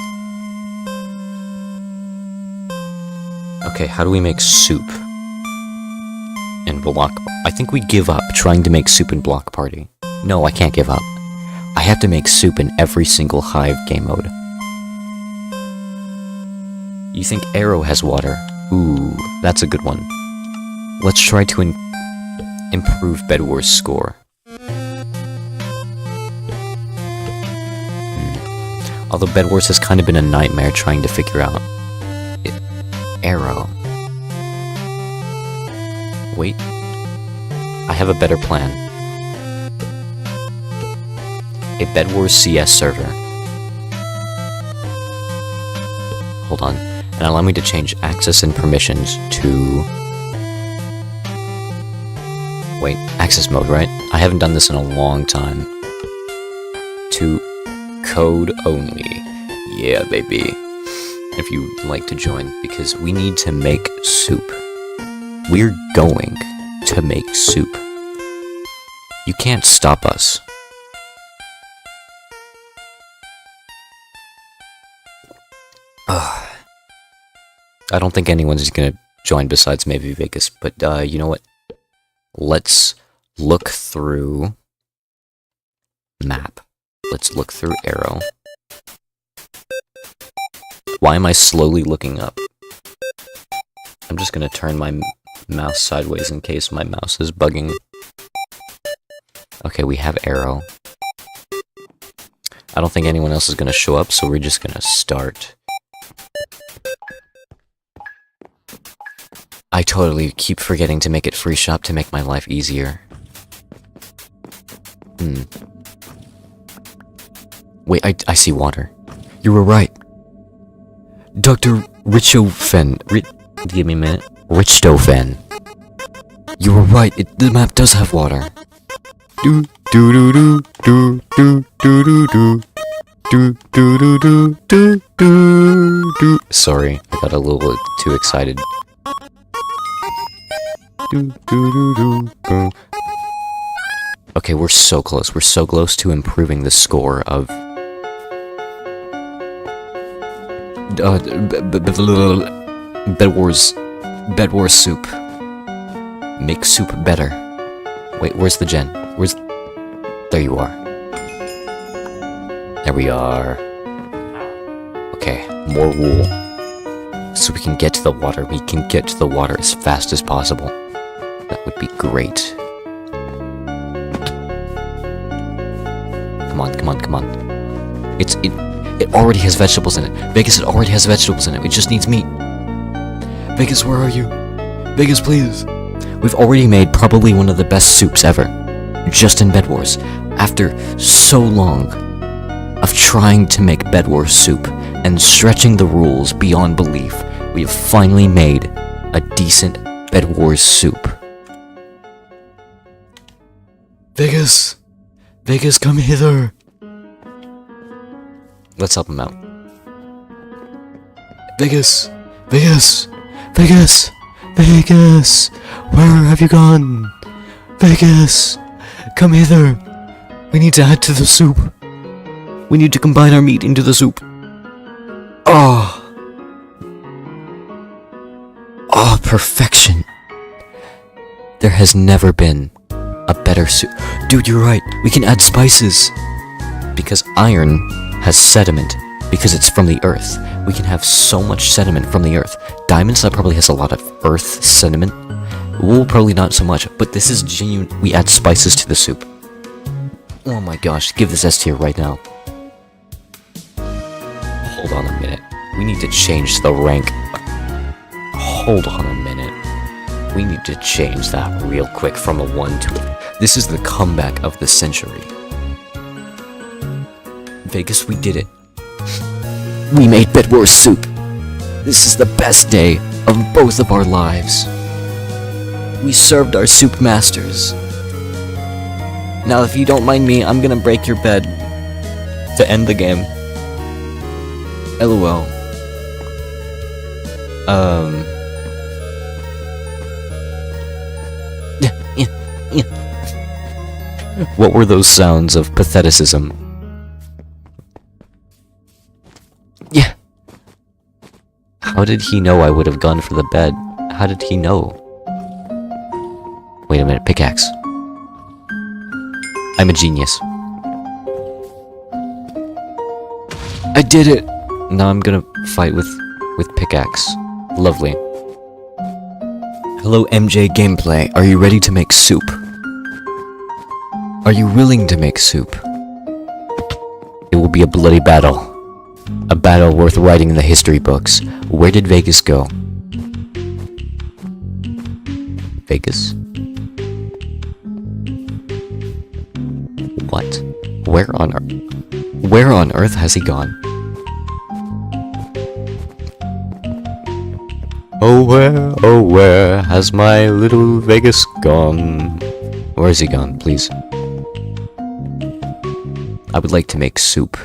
Okay, how do we make soup in Block? I think we give up trying to make soup in Block Party. No, I can't give up. I have to make soup in every single Hive game mode. You think Arrow has water? Ooh, that's a good one. Let's try to improve Bedwars' score. Although Bedwars has kind of been a nightmare trying to figure out Arrow. Wait. I have a better plan. A Bedwars CS server. Hold on. And allow me to change access and permissions to... Wait, access mode, right? I haven't done this in a long time. To code only. Yeah, baby. If you'd like to join, because we need to make soup. We're going to make soup. You can't stop us. I don't think anyone's gonna join besides maybe Vegas, but you know what? Let's look through map. Let's look through Arrow. Why am I slowly looking up? I'm just gonna turn my mouse sideways in case my mouse is bugging. Okay, we have Arrow. I don't think anyone else is gonna show up, so we're just gonna start. I totally keep forgetting to make it free shop to make my life easier. Wait, I see water. You were right. Dr. Richofen. Give me a minute. Richthofen. You were right. The map does have water. Do do do do do do do do do do do do do do do. Sorry, I got a little bit too excited. Okay, we're so close. We're so close to improving the score of... Bedwars soup. Make soup better. Wait, where's the gen? Where's... There you are. There we are. Okay, more wool. So we can get to the water. We can get to the water as fast as possible. That would be great. Come on, come on, come on. It already has vegetables in it. Vegas, it already has vegetables in it. It just needs meat. Vegas, where are you? Vegas, please. We've already made probably one of the best soups ever. Just in Bedwars. After so long of trying to make Bedwars soup and stretching the rules beyond belief, we have finally made a decent Bedwars soup. Vegas! Vegas, come hither! Let's help him out. Vegas! Vegas! Vegas! Vegas! Where have you gone? Vegas! Come hither! We need to add to the soup. We need to combine our meat into the soup. Oh! Oh, perfection! There has never been a better soup. Dude, you're right. We can add spices. Because iron has sediment. Because it's from the earth. We can have so much sediment from the earth. Diamonds, that probably has a lot of earth sediment. Wool, probably not so much. But this is genuine. We add spices to the soup. Oh my gosh, give this S tier right now. Hold on a minute. We need to change the rank. Hold on a minute. We need to change that real quick from a 1 to a... This is the comeback of the century. Vegas, we did it. We made Bedwars soup. This is the best day of both of our lives. We served our soup masters. Now, if you don't mind me, I'm gonna break your bed to end the game. LOL. What were those sounds of patheticism? Yeah. How did he know I would have gone for the bed? How did he know? Wait a minute, pickaxe. I'm a genius. I did it! Now I'm gonna fight with pickaxe. Lovely. Hello MJ Gameplay, are you ready to make soup? Are you willing to make soup? It will be a bloody battle. A battle worth writing in the history books. Where did Vegas go? Vegas? What? Where on earth has he gone? Oh where has my little Vegas gone? Where is he gone, please? I would like to make soup.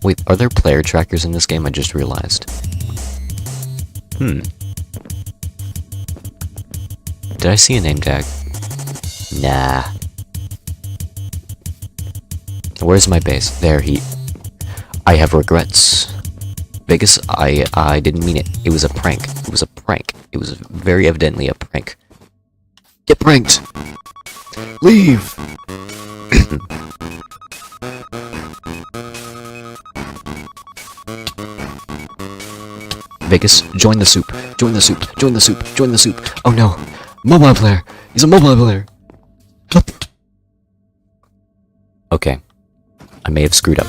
Wait, are there player trackers in this game? I just realized. Did I see a name tag? Nah. Where's my base? There, I have regrets. Vegas, I didn't mean it. It was a prank. It was a prank. It was very evidently a prank. Get pranked! Leave! Vegas, join the soup. Join the soup. Join the soup. Join the soup. Oh no. Mobile player. He's a mobile player. Help. Okay. I may have screwed up.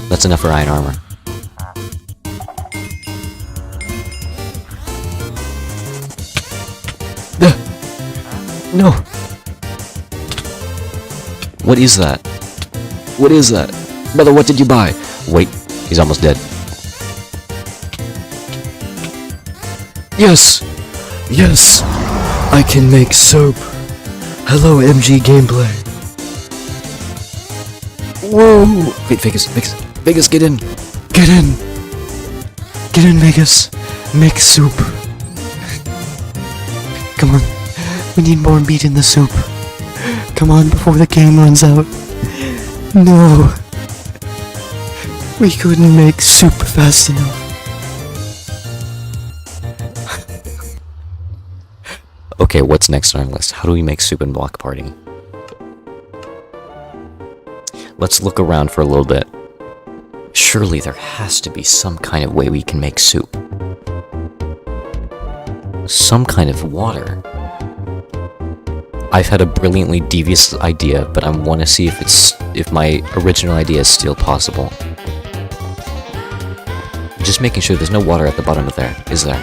That's enough for iron armor. No. What is that? What is that? Brother, what did you buy? Wait, he's almost dead. Yes! Yes! I can make soap! Hello, MG Gameplay! Whoa! Wait, Vegas, get in! Get in! Get in, Vegas! Make soup! Come on, we need more meat in the soup. Come on, before the game runs out. No! We couldn't make soup fast enough. Okay, what's next on our list? How do we make soup in Block Party? Let's look around for a little bit. Surely there has to be some kind of way we can make soup. Some kind of water. I've had a brilliantly devious idea, but I want to see if my original idea is still possible. Just making sure there's no water at the bottom of there, is there?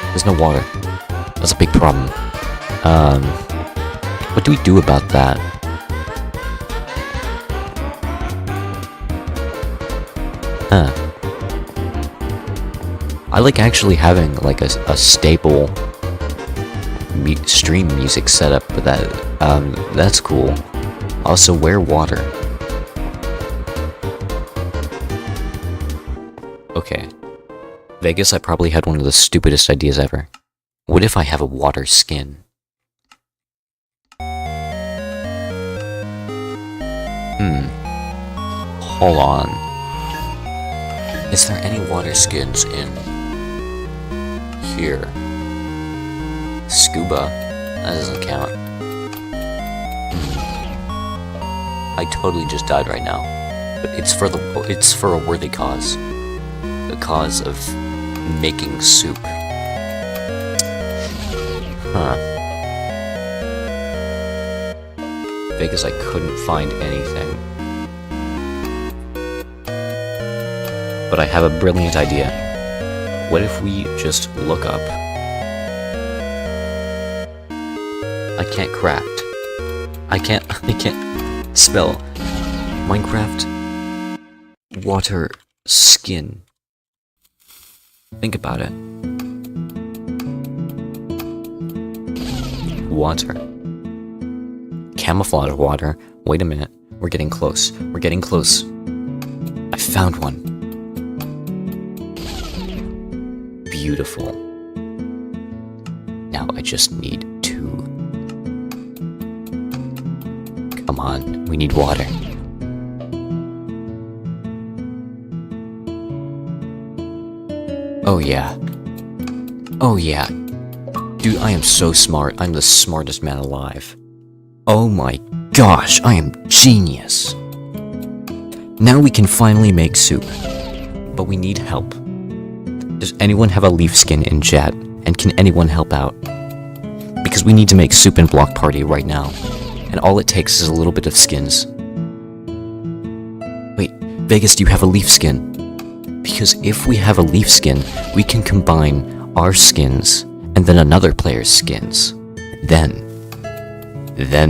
There's no water. That's a big problem. What do we do about that? I like actually having like a staple stream music setup, but that's cool. Also, where water? Okay. Vegas, I probably had one of the stupidest ideas ever. What if I have a water skin? Hold on. Is there any water skins in here? Scuba? That doesn't count. I totally just died right now. But it's for a worthy cause. The cause of making soup. Vegas, I couldn't find anything. But I have a brilliant idea. What if we just look up? I can't craft. I can't spell Minecraft water skin. Think about it. Water. Camouflage water. Wait a minute. We're getting close. We're getting close. I found one. Beautiful. Now I just need to... Come on, we need water. Oh yeah. Oh yeah. Dude, I am so smart. I'm the smartest man alive. Oh my gosh, I am genius. Now we can finally make soup. But we need help. Does anyone have a leaf skin in chat? And can anyone help out? Because we need to make soup in Block Party right now. And all it takes is a little bit of skins. Wait, Vegas, do you have a leaf skin? Because if we have a leaf skin, we can combine our skins and then another player's skins. Then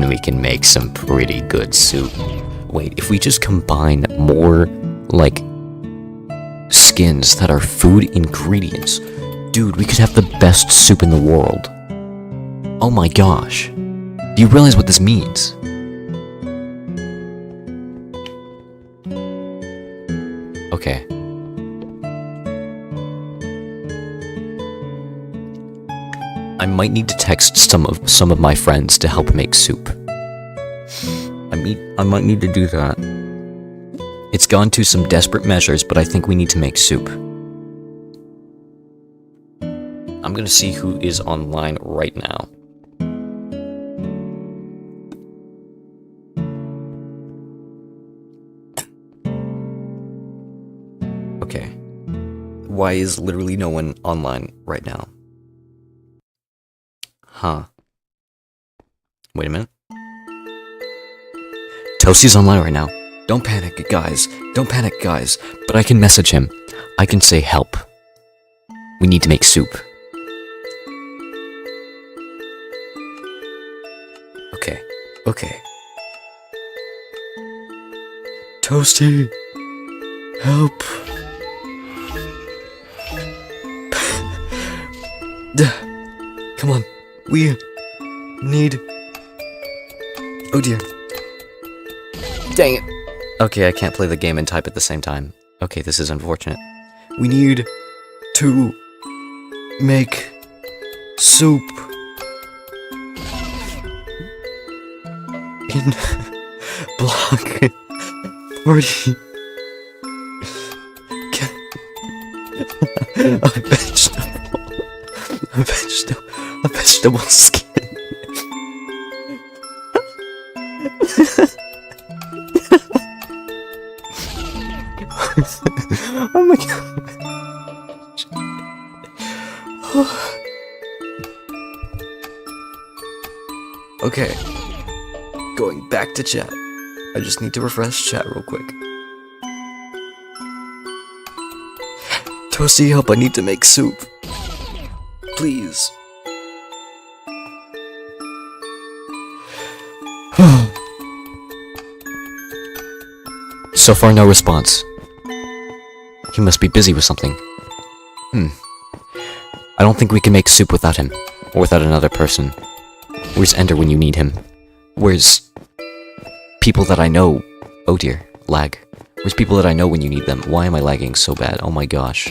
we can make some pretty good soup. Wait, if we just combine more, like, skins that are food ingredients, dude, we could have the best soup in the world. Oh my gosh. Do you realize what this means? Okay. I might need to text some of my friends to help make soup. I might need to do that. It's gone to some desperate measures, but I think we need to make soup. I'm gonna see who is online right now. Okay. Why is literally no one online right now? Huh. Wait a minute. Toasty's online right now. Don't panic, guys. Don't panic, guys. But I can message him. I can say help. We need to make soup. Okay. Okay. Toasty! Help! Come on. We need... Oh dear. Dang it. Okay, I can't play the game and type at the same time. Okay, this is unfortunate. We need to make soup in block 40. A vegetable skin. Oh my god. Okay. Going back to chat. I just need to refresh chat real quick. Toasty, help, I need to make soup. Please. So far, no response. He must be busy with something. I don't think we can make soup without him. Or without another person. Where's Ender when you need him? Where's people that I know? Oh dear, lag. Where's people that I know when you need them? Why am I lagging so bad? Oh my gosh.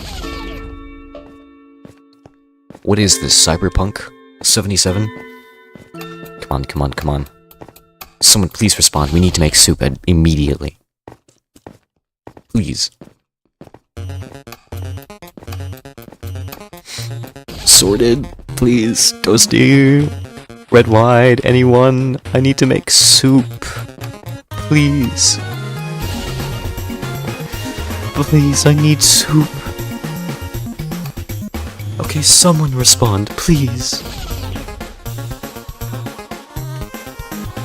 What is this, Cyberpunk 77? Come on, come on, come on. Someone please respond. We need to make soup immediately. Please. Sorted, please. Toasty. Red wide, anyone? I need to make soup. Please. Please, I need soup. Okay, someone respond, please.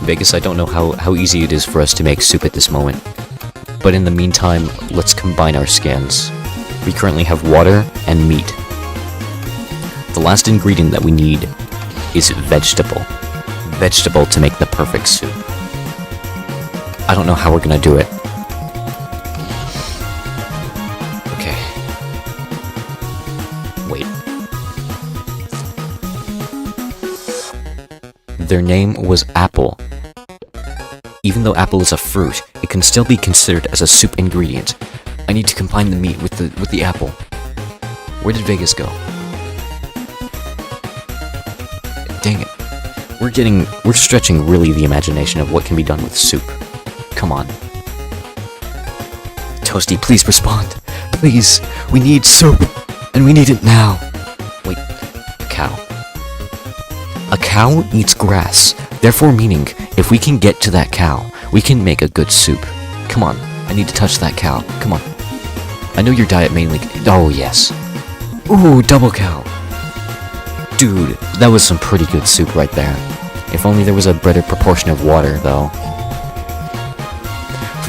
Vegas, I don't know how easy it is for us to make soup at this moment. But in the meantime, let's combine our skins. We currently have water and meat. The last ingredient that we need is vegetable. Vegetable to make the perfect soup. I don't know how we're gonna do it. Okay. Wait. Their name was Apple. Even though apple is a fruit, it can still be considered as a soup ingredient. I need to combine the meat with the apple. Where did Vegas go? Dang it. We're stretching really the imagination of what can be done with soup. Come on. Toasty, please respond. Please, we need soup, and we need it now. Wait, a cow. A cow eats grass, therefore meaning, if we can get to that cow, we can make a good soup. Come on, I need to touch that cow. Come on. I know your diet mainly... Oh, yes. Ooh, double cow. Dude, that was some pretty good soup right there. If only there was a better proportion of water, though.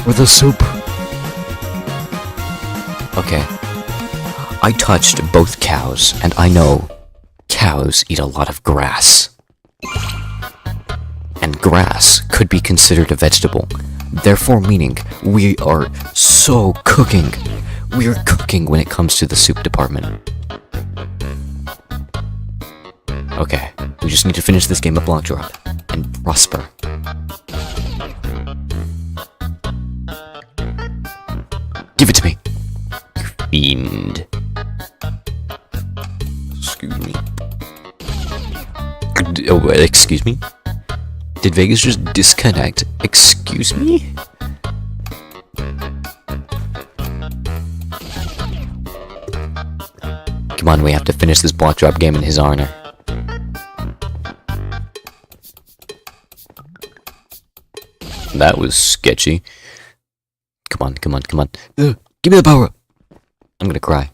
For the soup. Okay. I touched both cows, and I know cows eat a lot of grass. And grass could be considered a vegetable. Therefore meaning, we are so cooking. We are cooking when it comes to the soup department. Okay, we just need to finish this game of block drop and prosper. Give it to me, fiend. Excuse me. Oh, excuse me? Did Vegas just disconnect? Excuse me? Come on, we have to finish this block drop game in his honor. That was sketchy. Come on, come on, come on. Give me the power up. I'm gonna cry.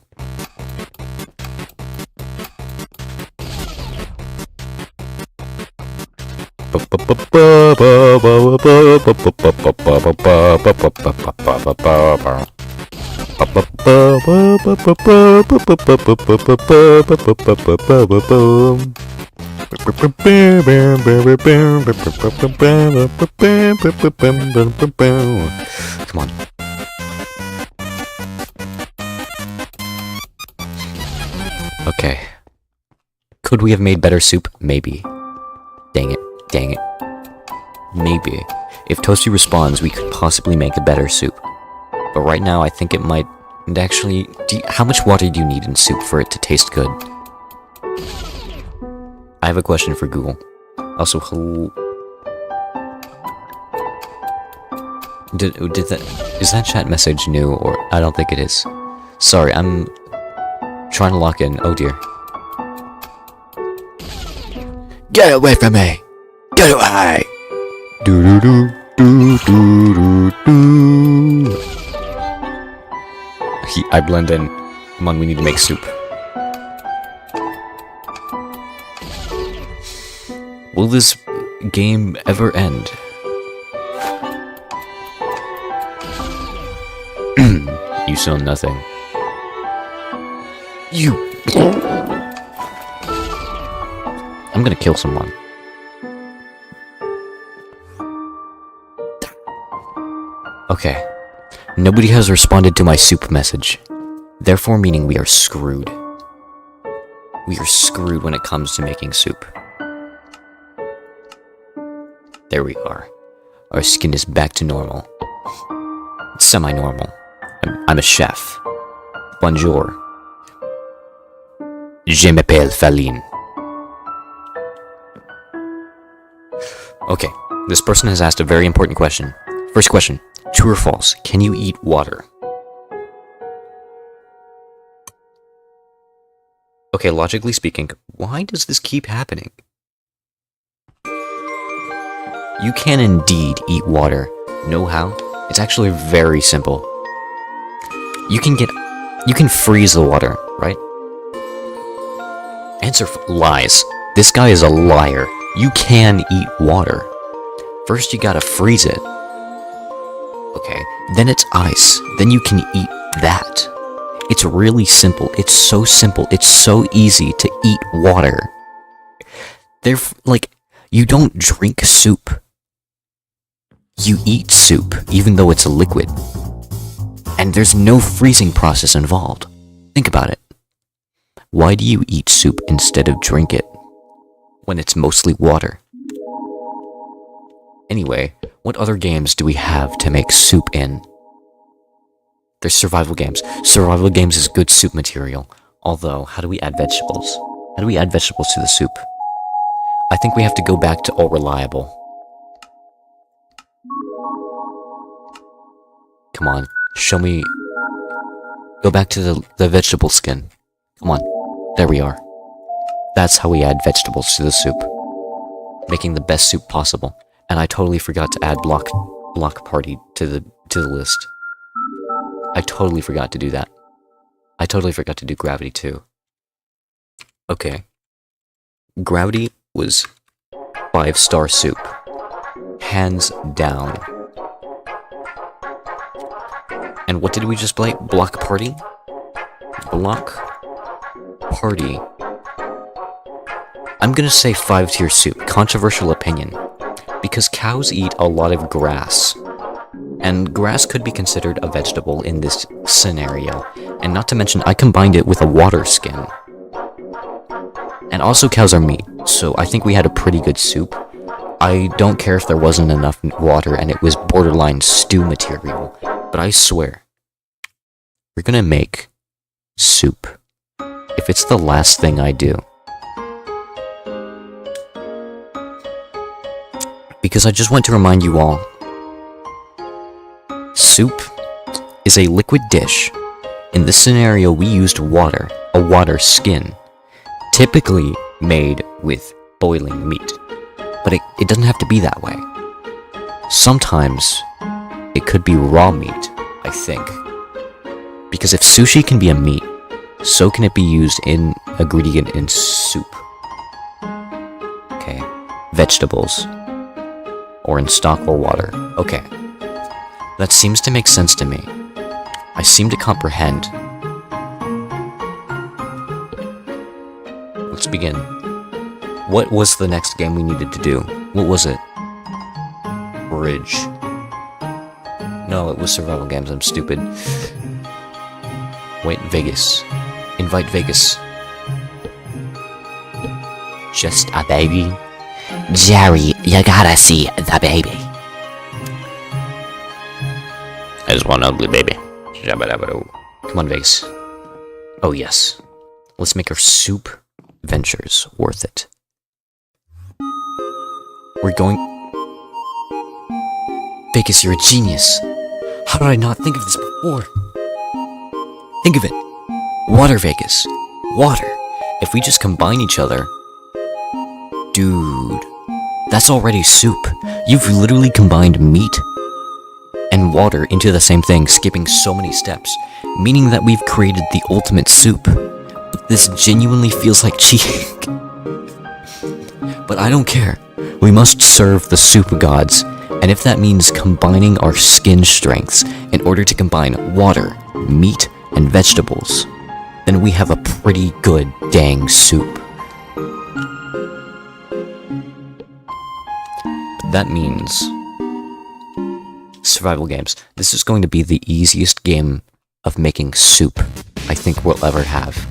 Come on. Okay. Could we have made better soup? Maybe. Dang it. Dang it. maybe. If Toasty responds, we could possibly make a better soup. But right now, I think it might... And actually, how much water do you need in soup for it to taste good? I have a question for Google. Also, is that chat message new, or I don't think it is. Sorry, I'm trying to lock in. Oh dear. Get away from me! Get away! Do do do do do do do. I blend in. Come on, we need to make soup. Will this game ever end? You saw nothing. You... I'm gonna kill someone. Okay. Nobody has responded to my soup message. Therefore meaning we are screwed. We are screwed when it comes to making soup. There we are. Our skin is back to normal. Semi-normal. I'm a chef. Bonjour. Je m'appelle Faline. Okay, this person has asked a very important question. First question, true or false? Can you eat water? Okay, logically speaking, why does this keep happening? You can indeed eat water. Know how? It's actually very simple. You can freeze the water, right? Answer lies. This guy is a liar. You can eat water. First you gotta freeze it. Okay, then it's ice. Then you can eat that. It's really simple. It's so simple. It's so easy to eat water. You don't drink soup. You eat soup, even though it's a liquid. And there's no freezing process involved. Think about it. Why do you eat soup instead of drink it when it's mostly water? Anyway, what other games do we have to make soup in? There's survival games. Survival games is good soup material. Although, how do we add vegetables? How do we add vegetables to the soup? I think we have to go back to all reliable. Come on, show me... Go back to the vegetable skin. Come on, there we are. That's how we add vegetables to the soup. Making the best soup possible. And I totally forgot to add block party to the list. I totally forgot to do that. I totally forgot to do gravity too. Okay. Gravity was 5-star soup. Hands down. And what did we just play? Block party? Block party. I'm gonna say 5-tier soup. Controversial opinion. Because cows eat a lot of grass. And grass could be considered a vegetable in this scenario. And not to mention, I combined it with a water skin. And also cows are meat, so I think we had a pretty good soup. I don't care if there wasn't enough water and it was borderline stew material. But I swear, we're gonna make soup. If it's the last thing I do. Because I just want to remind you all, soup is a liquid dish. In this scenario, we used water, a water skin, typically made with boiling meat. But it doesn't have to be that way. Sometimes, it could be raw meat, I think. Because if sushi can be a meat, so can it be used in ingredient in soup. Okay, vegetables. Or in stock or water. Okay. That seems to make sense to me. I seem to comprehend. Let's begin. What was the next game we needed to do? What was it? Bridge. No, it was survival games. I'm stupid. Wait, Vegas. Invite Vegas. Just a baby. Jerry You gotta see the baby. There's one ugly baby. Come on, Vegas. Oh, yes. Let's make our soup ventures worth it. We're going... Vegas, you're a genius. How did I not think of this before? Think of it. Water, Vegas. Water. If we just combine each other... Dude. That's already soup. You've literally combined meat and water into the same thing, skipping so many steps, meaning that we've created the ultimate soup. But this genuinely feels like cheating. But I don't care. We must serve the soup gods, and if that means combining our skin strengths in order to combine water, meat, and vegetables, then we have a pretty good dang soup. That means survival games. This is going to be the easiest game of making soup I think we'll ever have.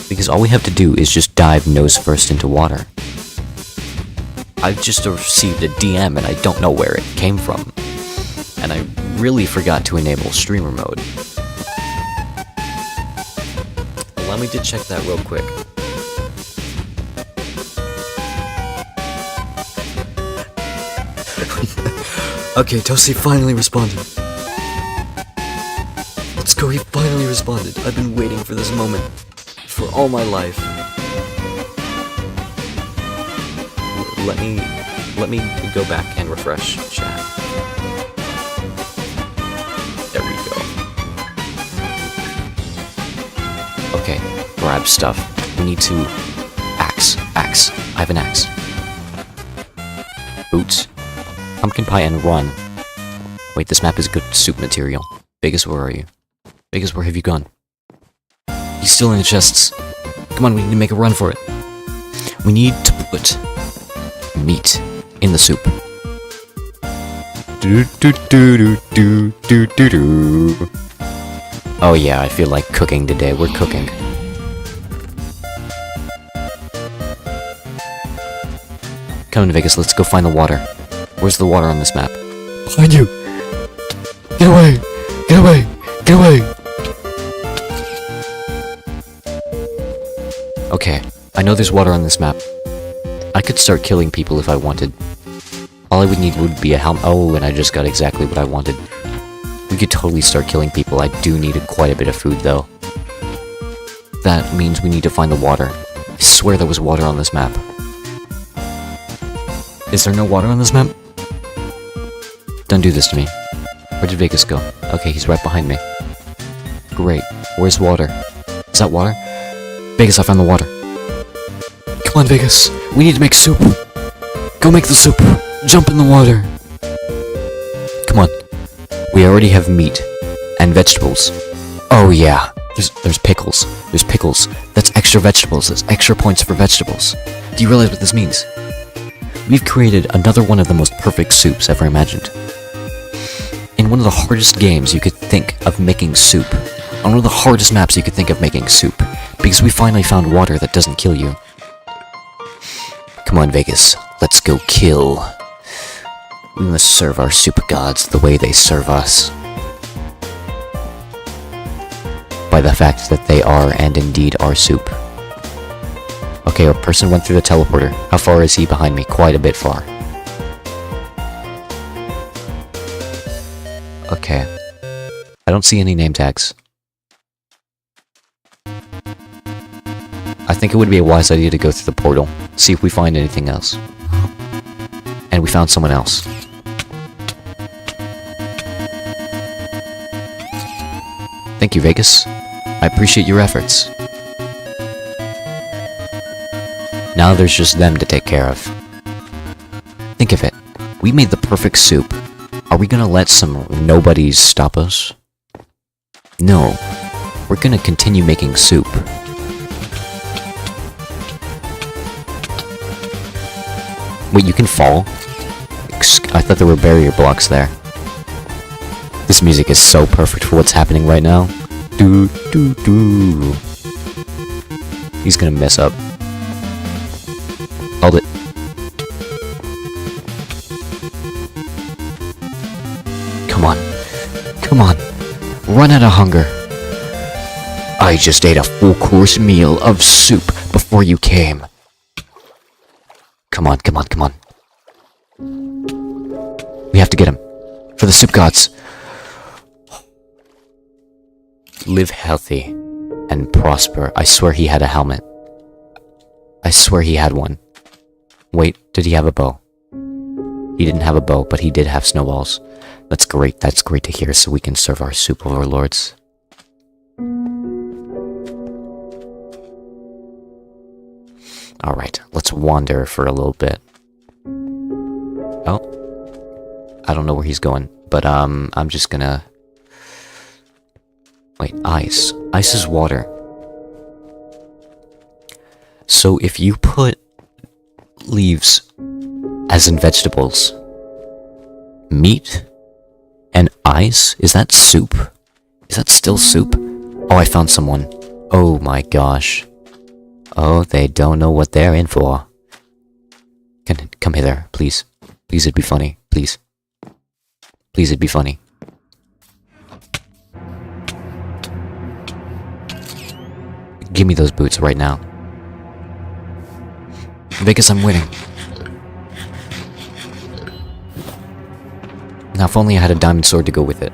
Because all we have to do is just dive nose first into water. I've just received a DM and I don't know where it came from. And I really forgot to enable streamer mode. Allow me to check that real quick. Okay, Toasty finally responded. Let's go, he finally responded. I've been waiting for this moment for all my life. Let me go back and refresh chat. There we go. Okay, grab stuff. We need to... Axe. I have an axe. Boots. Pumpkin pie and run. Wait, this map is good soup material. Vegas, where are you? Vegas, where have you gone? He's still in the chests. Come on, we need to make a run for it. We need to put meat in the soup. Oh yeah, I feel like cooking today. We're cooking. Come to Vegas, let's go find the water. Where's the water on this map? Behind you! Get away! Get away! Get away! Okay, I know there's water on this map. I could start killing people if I wanted. All I would need would be a helmet. Oh, and I just got exactly what I wanted. We could totally start killing people. I do need quite a bit of food, though. That means we need to find the water. I swear there was water on this map. Is there no water on this map? Don't do this to me. Where did Vegas go? Okay, he's right behind me. Great. Where's water? Is that water? Vegas, I found the water. Come on, Vegas. We need to make soup. Go make the soup. Jump in the water. Come on. We already have meat. And vegetables. Oh, yeah. There's pickles. There's pickles. That's extra vegetables. That's extra points for vegetables. Do you realize what this means? We've created another one of the most perfect soups ever imagined. In one of the hardest games you could think of making soup. On one of the hardest maps you could think of making soup. Because we finally found water that doesn't kill you. Come on, Vegas. Let's go kill. We must serve our soup gods the way they serve us. By the fact that they are, and indeed, our soup. Okay, a person went through the teleporter. How far is he behind me? Quite a bit far. Okay. I don't see any name tags. I think it would be a wise idea to go through the portal, see if we find anything else. And we found someone else. Thank you, Vegas. I appreciate your efforts. Now there's just them to take care of. Think of it. We made the perfect soup. Are we gonna let some nobodies stop us? No. We're gonna continue making soup. Wait, you can fall? I thought there were barrier blocks there. This music is so perfect for what's happening right now. Do do do. He's gonna mess up. Hold it. Come on. Come on. Run out of hunger. I just ate a full course meal of soup before you came. Come on, come on, come on. We have to get him. For the soup gods. Live healthy and prosper. I swear he had a helmet. I swear he had one. Wait, did he have a bow? He didn't have a bow, but he did have snowballs. That's great to hear, so we can serve our soup overlords. Alright, let's wander for a little bit. Oh. I don't know where he's going, but I'm just gonna... Wait, ice. Ice is water. So if you put leaves, as in vegetables, meat, and ice, is that soup? Is that still soup? Oh, I found someone. Oh my gosh. Oh, they don't know what they're in for. Come hither, please. Please, it'd be funny. Please. Please, it'd be funny. Give me those boots right now. Vegas, I'm winning. Now, if only I had a diamond sword to go with it.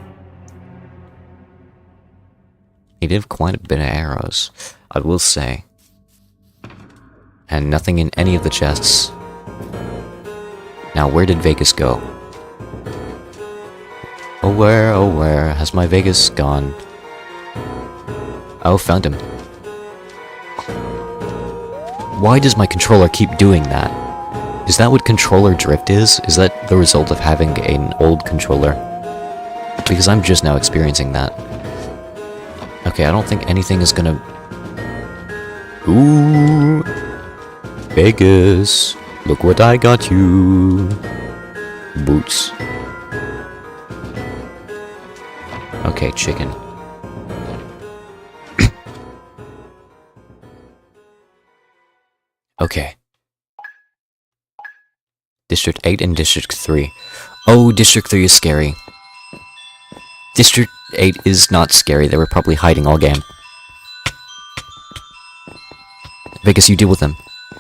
He did have quite a bit of arrows, I will say. And nothing in any of the chests. Now, where did Vegas go? Oh, where has my Vegas gone? Oh, found him. Why does my controller keep doing that? Is that what controller drift is? Is that the result of having an old controller? Because I'm just now experiencing that. Okay, I don't think anything is gonna... Ooh! Vegas! Look what I got you! Boots. Okay, chicken. Okay. District 8 and District 3. Oh, District 3 is scary. District 8 is not scary. They were probably hiding all game. Vegas, you deal with them.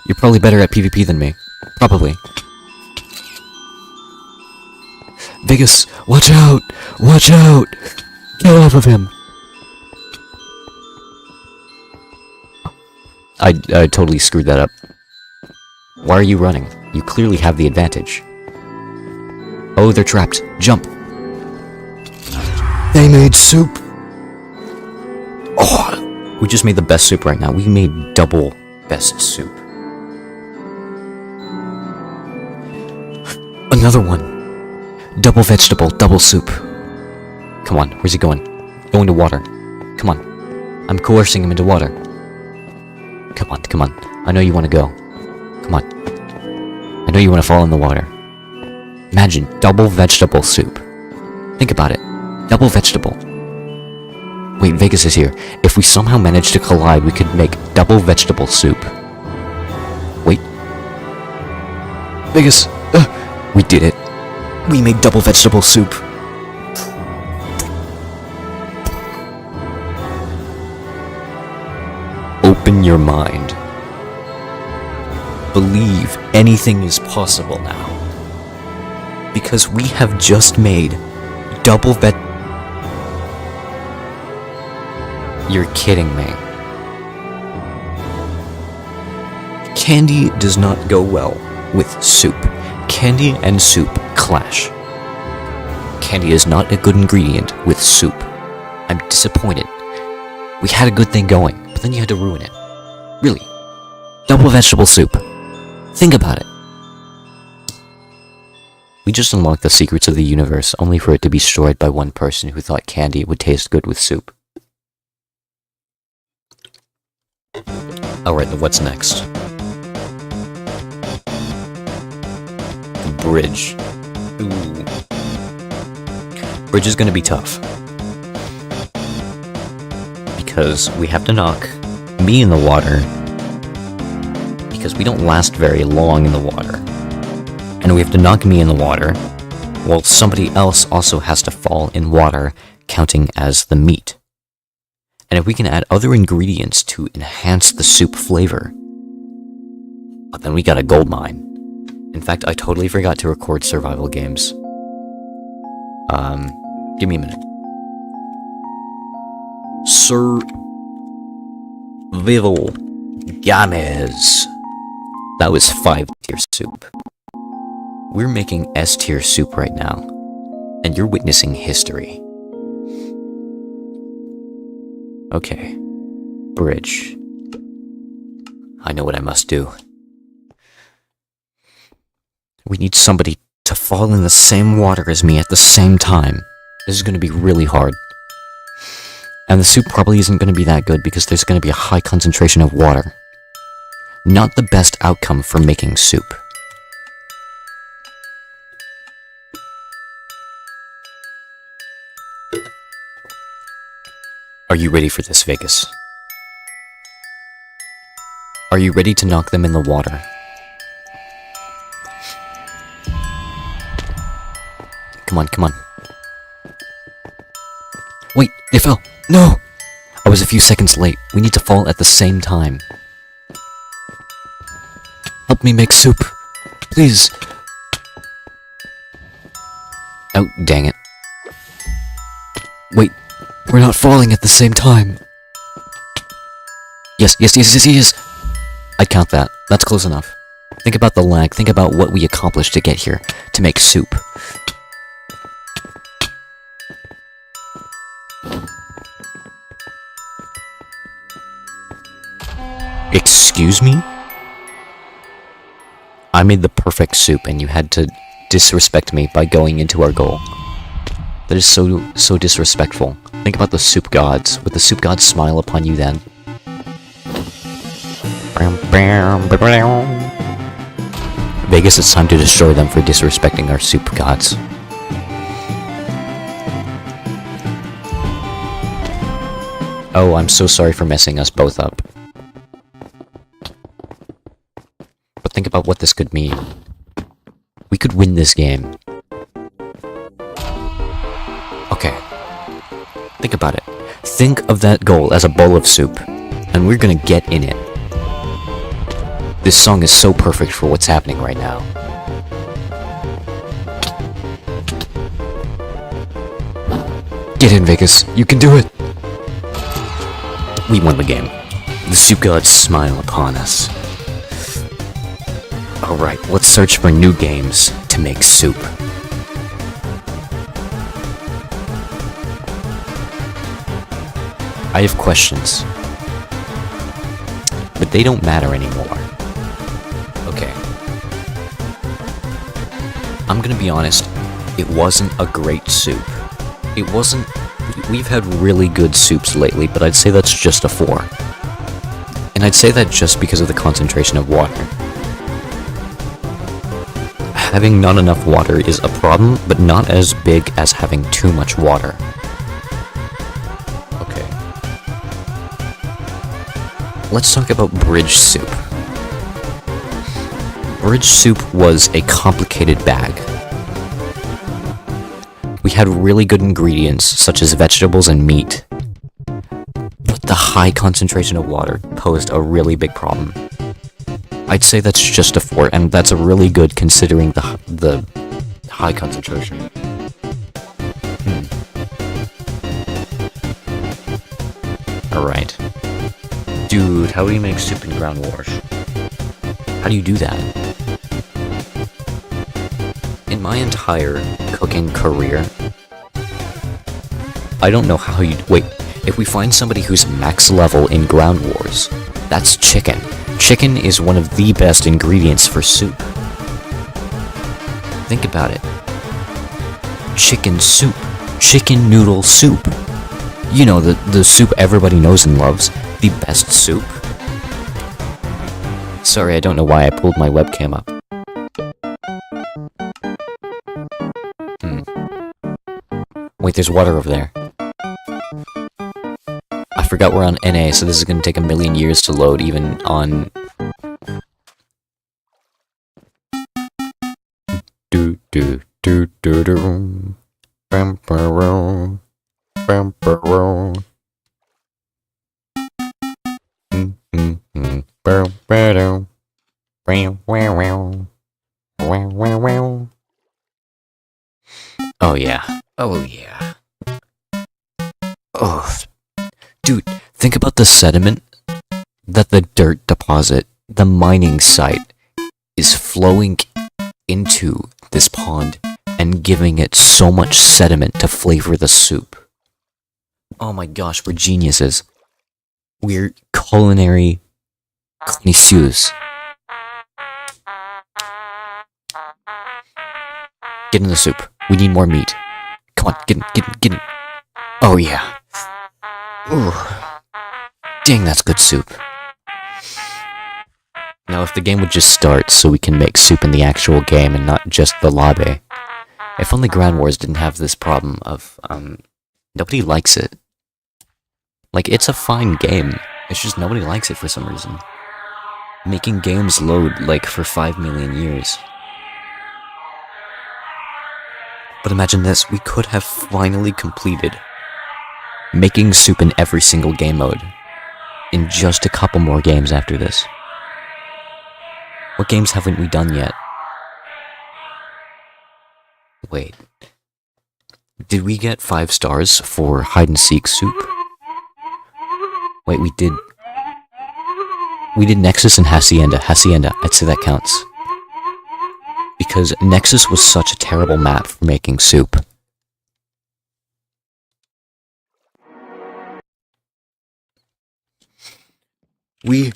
You're probably better at PvP than me. Probably. Vegas, watch out! Watch out! Get off of him! I totally screwed that up. Why are you running? You clearly have the advantage. Oh, they're trapped. Jump! They made soup! Oh! We just made the best soup right now. We made double best soup. Another one! Double vegetable, double soup. Come on, where's he going? Go into water. Come on. I'm coercing him into water. Come on, come on. I know you want to go. Come on. I know you want to fall in the water. Imagine double vegetable soup. Think about it. Double vegetable. Wait, Vegas is here. If we somehow manage to collide, we could make double vegetable soup. Wait. Vegas! We did it. We made double vegetable soup. Open your mind. Believe anything is possible now. Because we have just made double vet... You're kidding me. Candy does not go well with soup. Candy and soup clash. Candy is not a good ingredient with soup. I'm disappointed. We had a good thing going, but then you had to ruin it. Really. Double vegetable soup. Think about it. We just unlocked the secrets of the universe, only for it to be destroyed by one person who thought candy would taste good with soup. Alright, what's next? The bridge. Ooh. Bridge is gonna be tough. Because we have to knock me in the water. Because we don't last very long in the water. And we have to knock me in the water. Well, somebody else also has to fall in water, counting as the meat. And if we can add other ingredients to enhance the soup flavor, then we got a gold mine. In fact, I totally forgot to record survival games. Give me a minute. Survival games. That was 5-tier soup. We're making S-tier soup right now, and you're witnessing history. Okay. Bridge. I know what I must do. We need somebody to fall in the same water as me at the same time. This is going to be really hard. And the soup probably isn't going to be that good because there's going to be a high concentration of water. Not the best outcome for making soup. Are you ready for this, Vegas? Are you ready to knock them in the water? Come on, come on. Wait, they fell! No! I was a few seconds late. We need to fall at the same time. Help me make soup. Please. Oh, dang it. Wait, we're not falling at the same time. Yes. I'd count that. That's close enough. Think about the lag. Think about what we accomplished to get here, to make soup. Excuse me? I made the perfect soup and you had to disrespect me by going into our goal. That is so disrespectful. Think about the soup gods. Would the soup gods smile upon you then? Vegas, it's time to destroy them for disrespecting our soup gods. Oh, I'm so sorry for messing us both up. But think about what this could mean. We could win this game. Okay. Think about it. Think of that goal as a bowl of soup, and we're gonna get in it. This song is so perfect for what's happening right now. Get in, Vegas. You can do it! We won the game. The soup gods smile upon us. Alright, let's search for new games to make soup. I have questions. But they don't matter anymore. Okay. I'm gonna be honest, it wasn't a great soup. It wasn't... We've had really good soups lately, but I'd say that's just a 4. And I'd say that just because of the concentration of water. Having not enough water is a problem, but not as big as having too much water. Okay. Let's talk about bridge soup. Bridge soup was a complicated bag. We had really good ingredients, such as vegetables and meat. But the high concentration of water posed a really big problem. I'd say that's just a 4, and that's a really good considering the high concentration. Alright. Dude, how do you make soup in Ground Wars? How do you do that? In my entire cooking career, I don't know how you... Wait, if we find somebody who's max level in Ground Wars, that's chicken. Chicken is one of the best ingredients for soup. Think about it. Chicken soup. Chicken noodle soup. You know, the soup everybody knows and loves. The best soup. Sorry, I don't know why I pulled my webcam up. Wait, there's water over there. I forgot we're on NA, so this is gonna take a million years to load, even on... do do do. Bam bam bam bam. Bam bam. Oh yeah. Oh yeah. Oh, dude, think about the sediment that the dirt deposit, the mining site, is flowing into this pond and giving it so much sediment to flavor the soup. Oh my gosh, we're geniuses. We're culinary connoisseurs. Get in the soup. We need more meat. Come on, get in. Oh yeah. Ooh. Dang, that's good soup. Now, if the game would just start so we can make soup in the actual game and not just the lobby. If only Ground Wars didn't have this problem of, nobody likes it. Like, it's a fine game. It's just nobody likes it for some reason. Making games load, like, for 5 million years. But imagine this, we could have finally completed making soup in every single game mode in just a couple more games after this. What games haven't we done yet? Wait. Did we get 5 stars for hide and seek soup? Wait, we did Nexus and Hacienda. I'd say that counts. Because Nexus was such a terrible map for making soup. We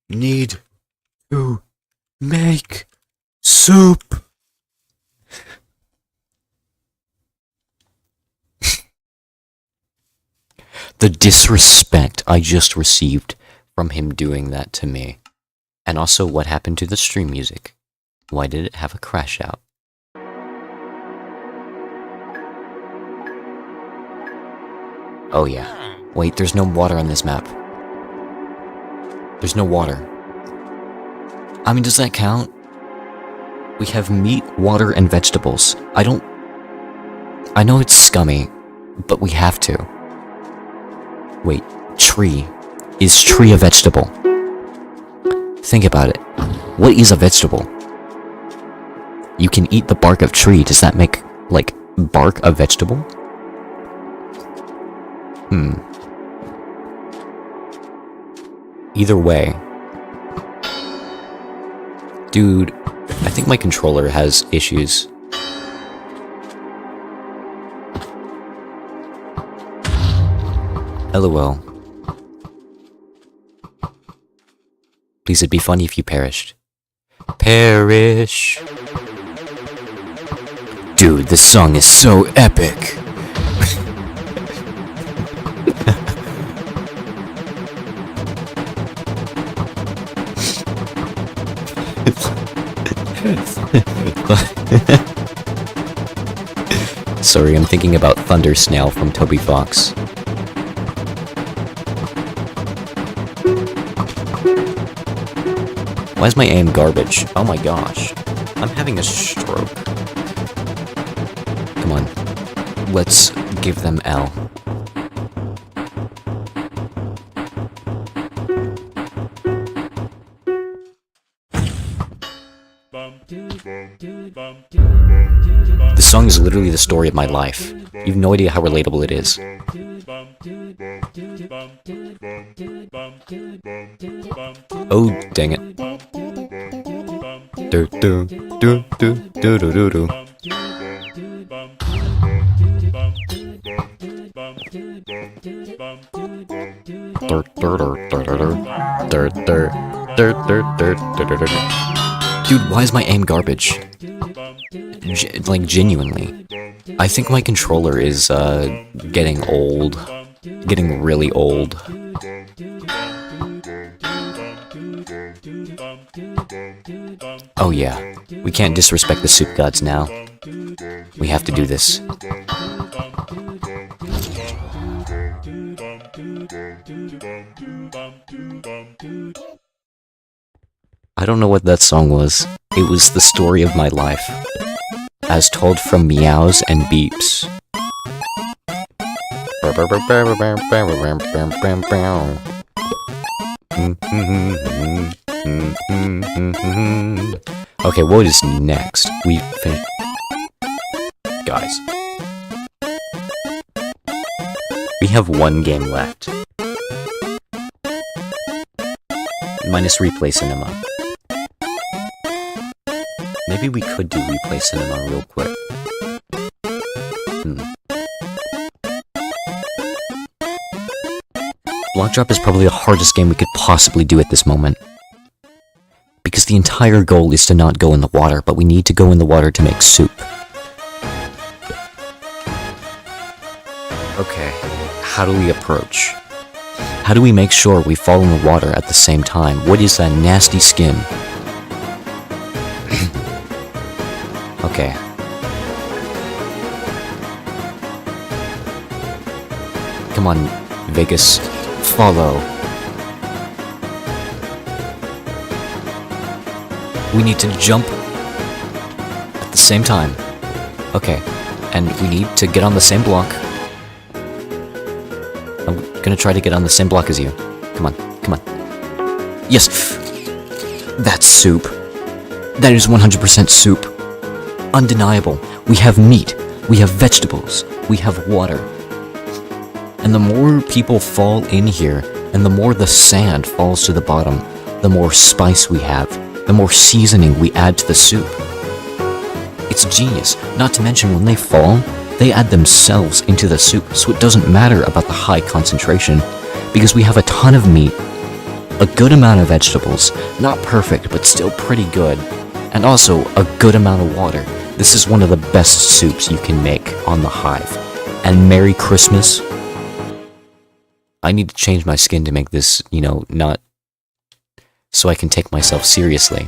need to make soup. The disrespect I just received from him doing that to me. And also, what happened to the stream music? Why did it have a crash out? Oh yeah. Wait, there's no water on this map. There's no water. I mean, does that count? We have meat, water, and vegetables. I know it's scummy, but we have to. Wait, tree. Is tree a vegetable? Think about it. What is a vegetable? You can eat the bark of tree. Does that make, like, bark a vegetable? Either way. Dude, I think my controller has issues. LOL. Please, it'd be funny if you perished. Perish! Dude, this song is so epic! Sorry, I'm thinking about Thunder Snail from Toby Fox. Why is my aim garbage? Oh my gosh. I'm having a stroke. Come on. Let's give them L. This song is literally the story of my life. You have no idea how relatable it is. Oh, dang it. Do do do do do do do. Dude, why is my aim garbage? Like, genuinely. I think my controller is, getting old. Getting really old. Oh yeah, we can't disrespect the soup gods now. We have to do this. I don't know what that song was. It was the story of my life. as told from meows and beeps. Okay, what is next? We finished. Guys. We have one game left. Minus replay cinema. Maybe we could do replay cinema real quick. Block drop is probably the hardest game we could possibly do at this moment. Because the entire goal is to not go in the water, but we need to go in the water to make soup. Okay, how do we approach? How do we make sure we fall in the water at the same time? What is that nasty skin? Okay. Come on, Vegas. Follow. We need to jump at the same time. Okay. And we need to get on the same block. I'm gonna try to get on the same block as you. Come on, come on. Yes! That's soup. That is 100% soup. Undeniable. We have meat. We have vegetables. We have water. And the more people fall in here, and the more the sand falls to the bottom, the more spice we have, the more seasoning we add to the soup. It's genius. Not to mention, when they fall, they add themselves into the soup, so it doesn't matter about the high concentration, because we have a ton of meat, a good amount of vegetables, not perfect, but still pretty good, and also a good amount of water. This is one of the best soups you can make on the Hive. And Merry Christmas. I need to change my skin to make this, you know, not... so I can take myself seriously.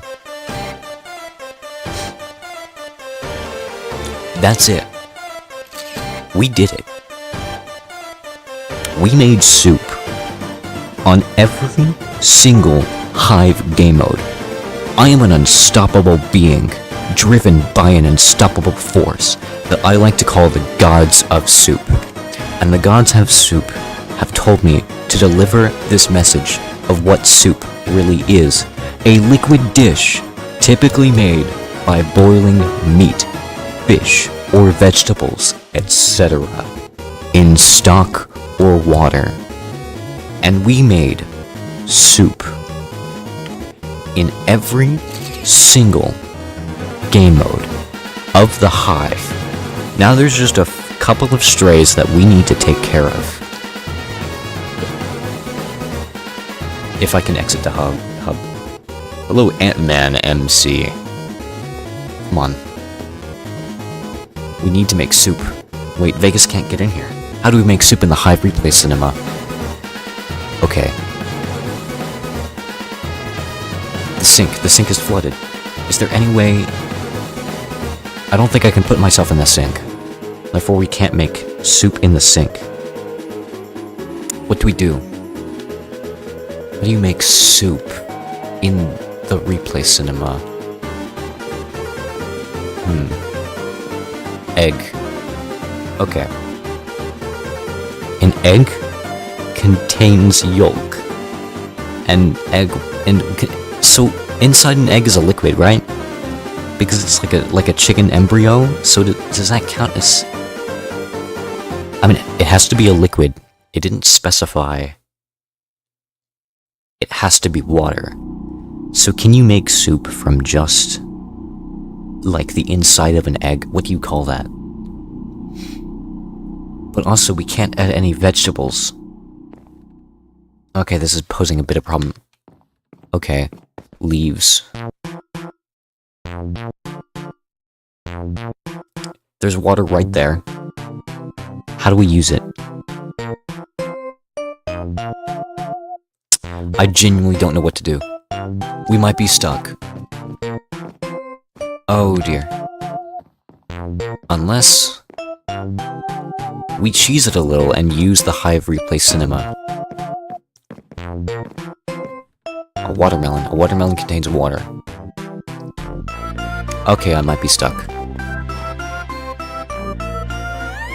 That's it. We did it. We made soup on every single Hive game mode. I am an unstoppable being, driven by an unstoppable force that I like to call the gods of soup. And the gods of soup have told me to deliver this message of what soup really is. A liquid dish typically made by boiling meat, fish, or vegetables, etc. in stock or water. And we made soup in every single game mode of the Hive. Now there's just a couple of strays that we need to take care of. If I can exit the hub. Hello, Ant-Man MC. Come on. We need to make soup. Wait, Vegas can't get in here. How do we make soup in the Hive replay cinema? Okay. The sink is flooded. Is there any way... I don't think I can put myself in the sink. Therefore, we can't make soup in the sink. What do we do? How do you make soup in the replay cinema? Egg. Okay. An egg contains yolk. So inside an egg is a liquid, right? Because it's like a chicken embryo. So does that count as? I mean, it has to be a liquid. It didn't specify. It has to be water. So can you make soup from just like the inside of an egg? What do you call that? But also, we can't add any vegetables. Okay, this is posing a bit of problem. Okay, leaves. There's water right there. How do we use it? I genuinely don't know what to do. We might be stuck. Oh dear. Unless... we cheese it a little and use the Hive replay cinema. A watermelon. A watermelon contains water. Okay, I might be stuck.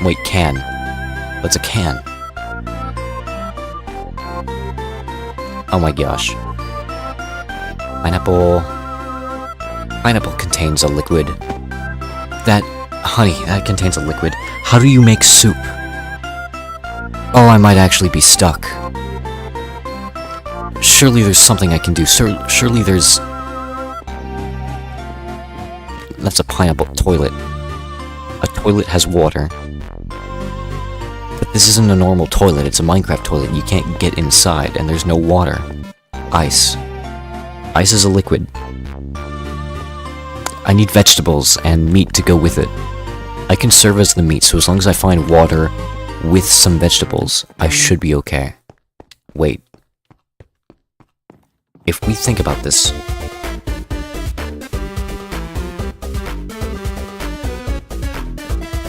Wait, can. That's a can. Oh my gosh. Pineapple... Pineapple contains a liquid. Honey, that contains a liquid. How do you make soup? Oh, I might actually be stuck. Surely there's something I can do. Surely there's... That's a pineapple toilet. A toilet has water. But this isn't a normal toilet, it's a Minecraft toilet. You can't get inside, and there's no water. Ice. Ice is a liquid. I need vegetables and meat to go with it. I can serve as the meat, so as long as I find water with some vegetables, I should be okay. Wait. If we think about this...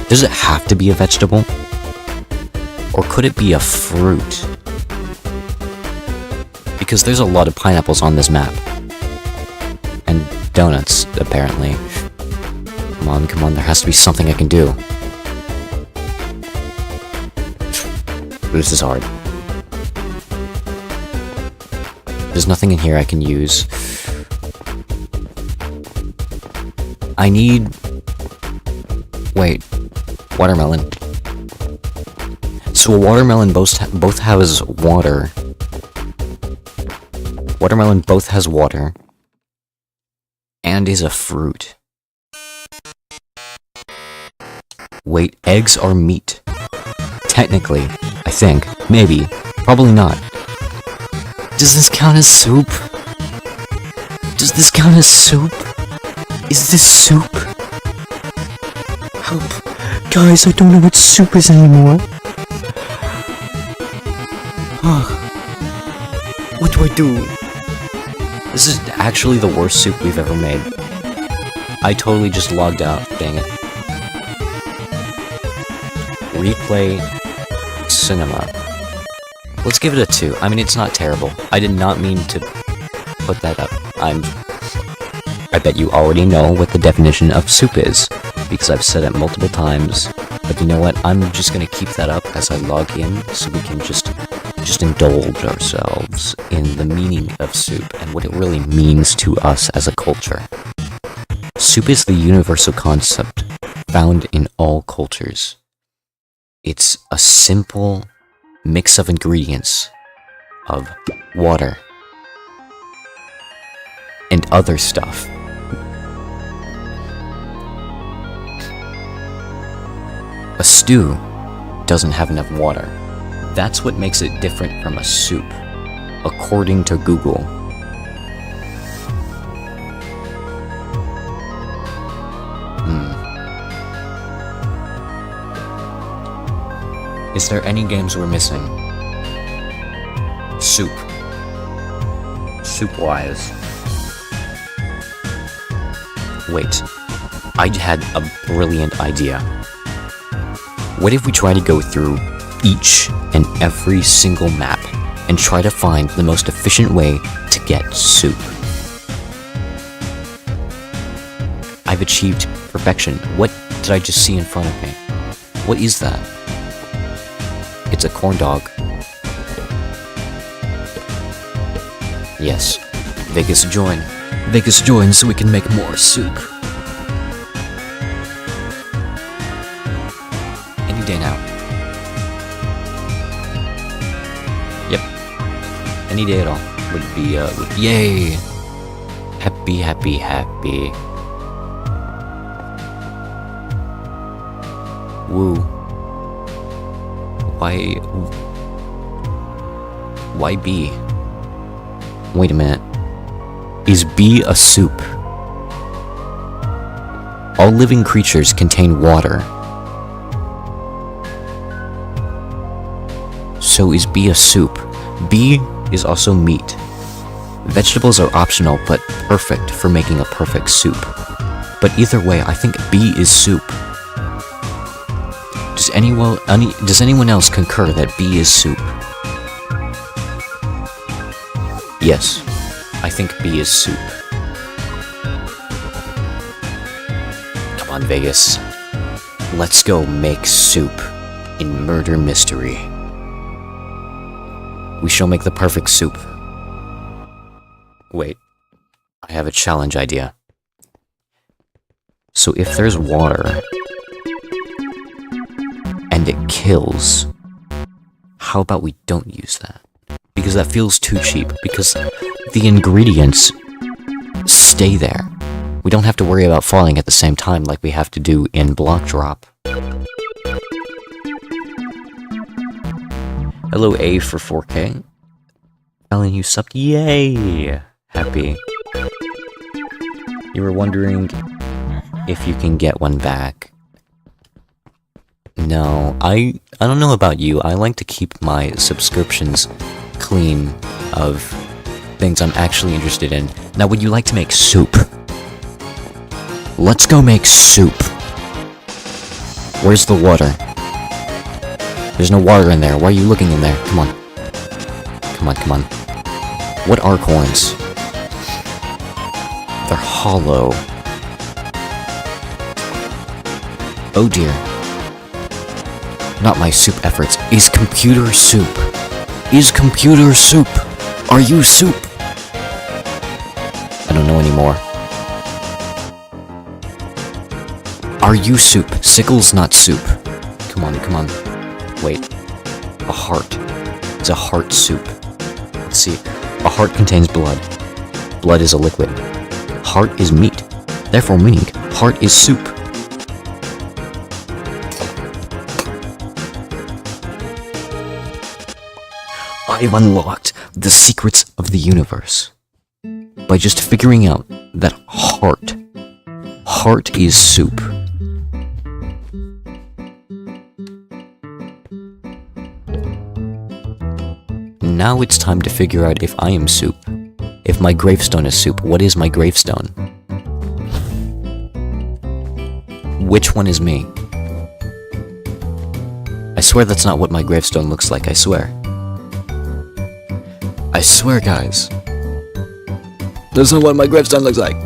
Does it have to be a vegetable? Or could it be a fruit? Because there's a lot of pineapples on this map. And donuts, apparently. Come on, there has to be something I can do. This is hard. There's nothing in here I can use. I need... Wait. Watermelon. So a watermelon both has water. Watermelon both has water. And is a fruit. Wait, eggs are meat. Technically, I think. Maybe. Probably not. Does this count as soup? Does this count as soup? Is this soup? Help. Guys, I don't know what soup is anymore. What do I do? This is actually the worst soup we've ever made. I totally just logged out, dang it. Replay cinema. Let's give it a 2. I mean, it's not terrible. I did not mean to put that up. I bet you already know what the definition of soup is, because I've said it multiple times. But you know what? I'm just gonna keep that up as I log in, so we can just indulge ourselves in the meaning of soup and what it really means to us as a culture. Soup is the universal concept found in all cultures. It's a simple mix of ingredients of water and other stuff. A stew doesn't have enough water. That's what makes it different from a soup, according to Google. Is there any games we're missing? Soup. Soup-wise. Wait. I had a brilliant idea. What if we try to go through each and every single map and try to find the most efficient way to get soup? I've achieved perfection. What did I just see in front of me? What is that? It's a corn dog. Yes. Vegas join. Vegas join so we can make more soup. Any day now. Yep. Any day at all. Would be, yay! Happy, happy, happy. Woo. Why B? Wait a minute. Is B a soup? All living creatures contain water. So is B a soup? B is also meat. Vegetables are optional but perfect for making a perfect soup. But either way, I think B is soup. Does anyone else concur that B is soup? Yes, I think B is soup. Come on, Vegas. Let's go make soup in Murder Mystery. We shall make the perfect soup. Wait, I have a challenge idea. So if there's water, and it kills, how about we don't use that? Because that feels too cheap, because the ingredients stay there. We don't have to worry about falling at the same time like we have to do in Block Drop. Hello A for 4K. Alan, you subbed. Yay! Happy. You were wondering if you can get one back. No, I don't know about you. I like to keep my subscriptions clean of things I'm actually interested in. Now, would you like to make soup? Let's go make soup. Where's the water? There's no water in there. Why are you looking in there? Come on. Come on, come on. What are coins? They're hollow. Oh dear. Not my soup efforts. Is computer soup? Is computer soup? Are you soup? I don't know anymore. Are you soup? Sickle's not soup. Come on, come on. Wait. A heart. It's a heart soup. Let's see. A heart contains blood. Blood is a liquid. Heart is meat. Therefore meaning, heart is soup. I've unlocked the secrets of the universe by just figuring out that heart is soup. Now it's time to figure out if I am soup. If my gravestone is soup, what is my gravestone? Which one is me? I swear that's not what my gravestone looks like, I swear. I swear, guys. That's not what my gravestone looks like.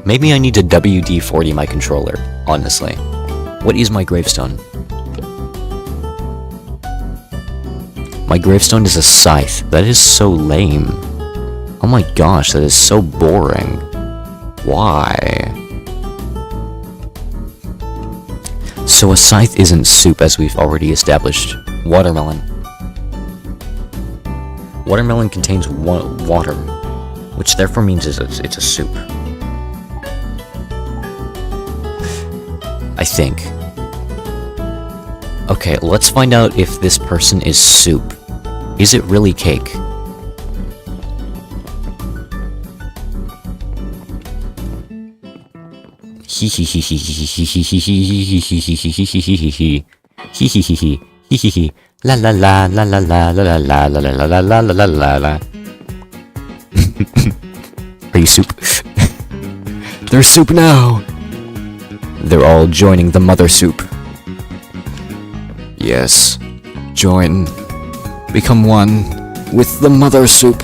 Maybe I need to WD-40 my controller, honestly. What is my gravestone? My gravestone is a scythe. That is so lame. Oh my gosh, that is so boring. Why? So a scythe isn't soup, as we've already established. Watermelon. Watermelon contains water, which therefore means it's a soup. I think. Okay, let's find out if this person is soup. Is it really cake? Hee hee hee hee hee hee hee hee hee hee hee la la la la la la la la la la la la la la la. Are you soup? They're soup now. They're all joining the mother soup. Yes, join. Become one with the mother soup.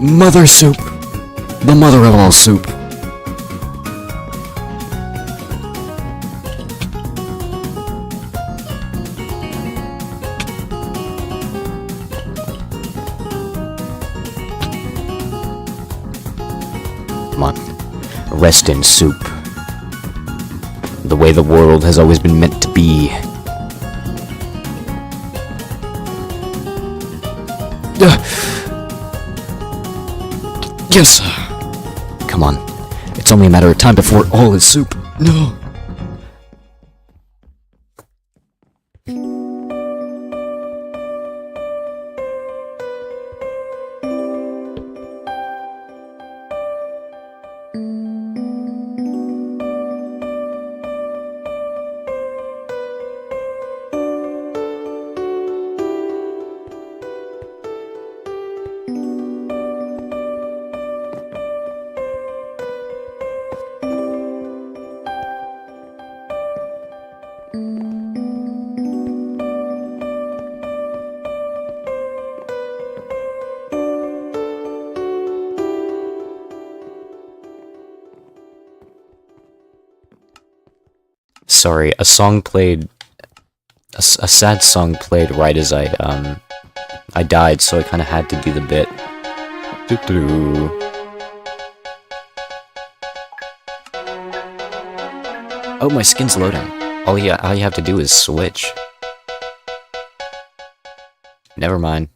Mother soup. The mother of all soup. Come on. Rest in soup. The way the world has always been meant to be. Yes! Come on. It's only a matter of time before all is soup. No! Sorry, a song played... A sad song played right as I died, so I kind of had to do the bit. Oh, my skin's loading. All you have to do is switch. Never mind.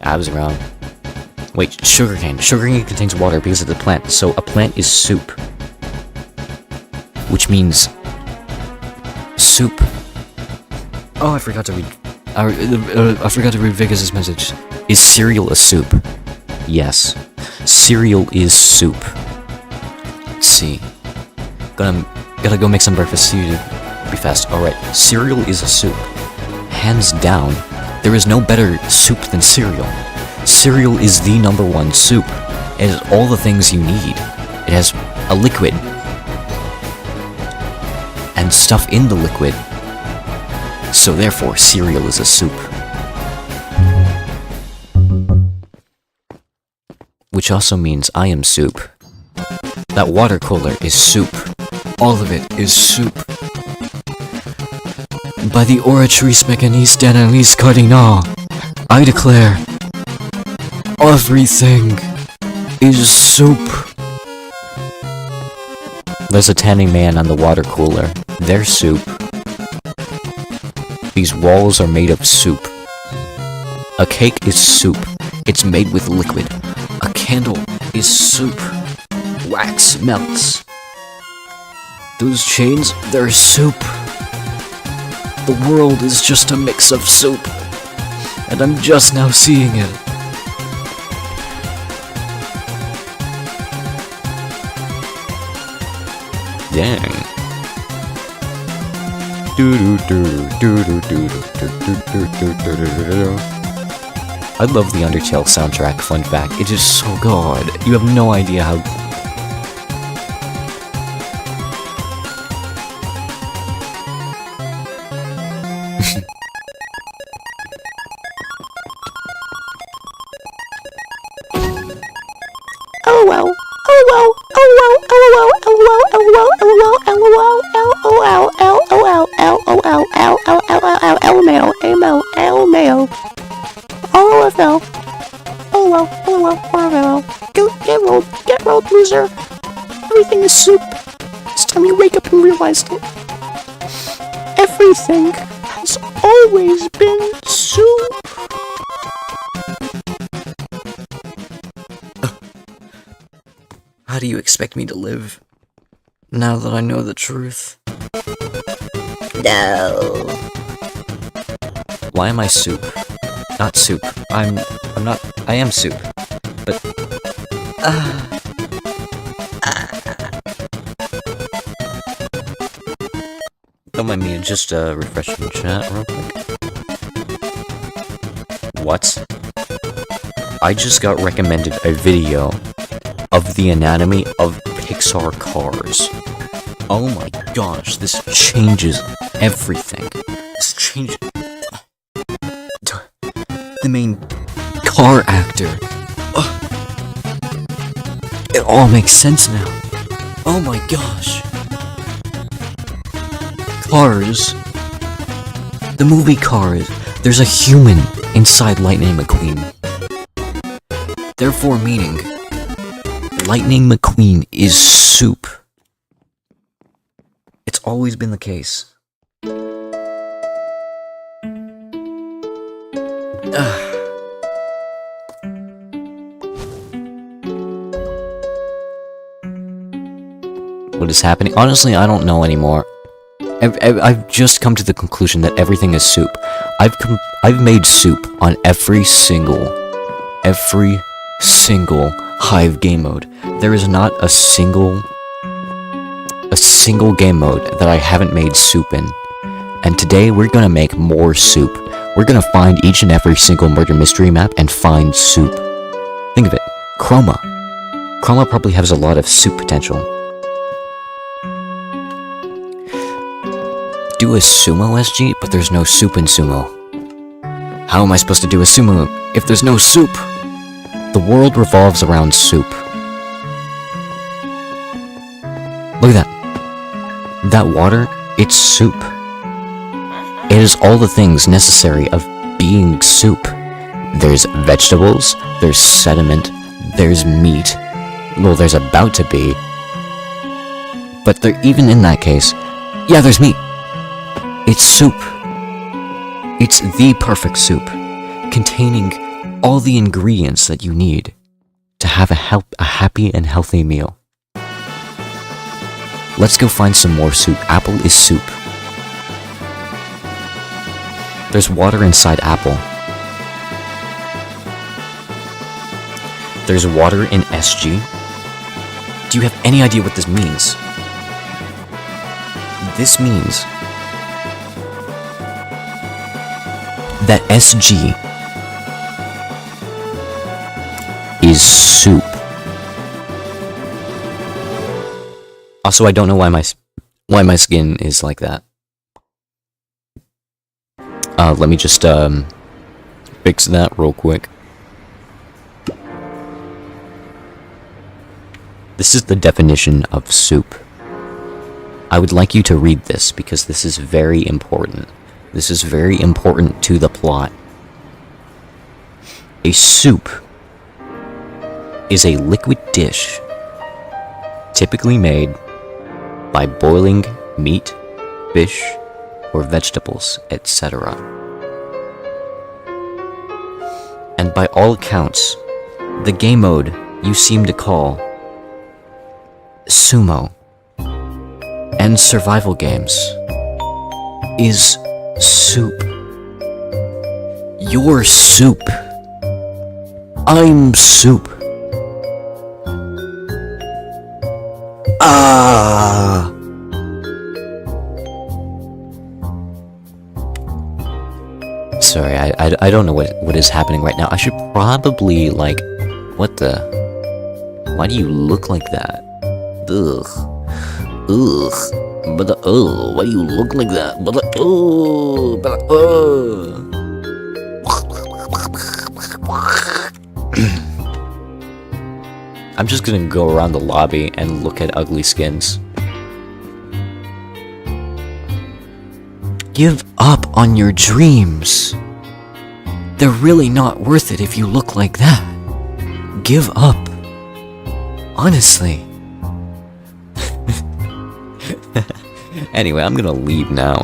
I was wrong. Wait, sugarcane. Sugarcane contains water because of the plant, so a plant is soup. Which means... soup. Oh, I forgot to read... I forgot to read Vegas' message. Is cereal a soup? Yes. Cereal is soup. Let's see. Gotta go make some breakfast. See you. Be fast. Alright. Cereal is a soup. Hands down, there is no better soup than cereal. Cereal is the #1 soup. It has all the things you need. It has a liquid. And stuff in the liquid. So therefore, cereal is a soup. Which also means I am soup. That water cooler is soup. All of it is soup. By the oratrice mécaniste d'analyse cardinal, I declare, everything is soup. There's a tanning man on the water cooler. They're soup. These walls are made of soup. A cake is soup. It's made with liquid. A candle is soup. Wax melts. Those chains, they're soup. The world is just a mix of soup. And I'm just now seeing it. Dang. I love the Undertale soundtrack, fun fact. It is so good. You have no idea how... Get rolled, loser. Everything is soup. It's time you wake up and realized it. Everything has always been soup. How do you expect me to live? Now that I know the truth. No. Why am I soup? Not soup. I'm not... I am soup. But... Don't mind me, just refreshing chat real quick. What? I just got recommended a video of the anatomy of Pixar cars. Oh my gosh, this changes everything. This changes... The main car actor. It all makes sense now. Oh my gosh. Cars. The movie Cars. There's a human inside Lightning McQueen. Therefore meaning, Lightning McQueen is soup. It's always been the case. What is happening? Honestly, I don't know anymore. I've just come to the conclusion that everything is soup. I've made soup on every single Hive game mode. There is not a single game mode that I haven't made soup in. And today we're gonna make more soup. We're gonna find each and every single murder mystery map and find soup. Think of it. Chroma. Chroma probably has a lot of soup potential. Do a sumo SG, but there's no soup in sumo. How am I supposed to do a sumo if there's no soup? The world revolves around soup. Look at that. That water, it's soup. It is all the things necessary of being soup. There's vegetables, there's sediment, there's meat. Well, there's about to be. But even in that case, yeah, there's meat. It's soup. It's the perfect soup, containing all the ingredients that you need to have a happy and healthy meal. Let's go find some more soup. Apple is soup. There's water inside apple. There's water in SG. Do you have any idea what this means? This means that SG is soup. Also, I don't know why my skin is like that. Let me just fix that real quick. This is the definition of soup. I would like you to read this because this is very important. This is very important to the plot. A soup is a liquid dish typically made by boiling meat, fish, or vegetables, etc. And by all accounts, the game mode you seem to call sumo and survival games is soup. You're soup. I'm soup. Sorry, I don't know what is happening right now. I should probably, like, what the? Why do you look like that? Ugh. But why do you look like that? But I'm just gonna go around the lobby and look at ugly skins. Give up on your dreams. They're really not worth it if you look like that. Give up. Honestly. Anyway, I'm gonna leave now.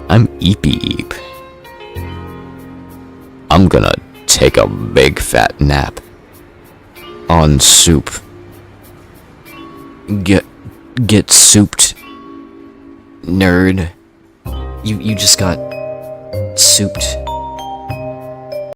I'm eep. I'm gonna take a big fat nap on soup. Get souped, nerd. You just got souped.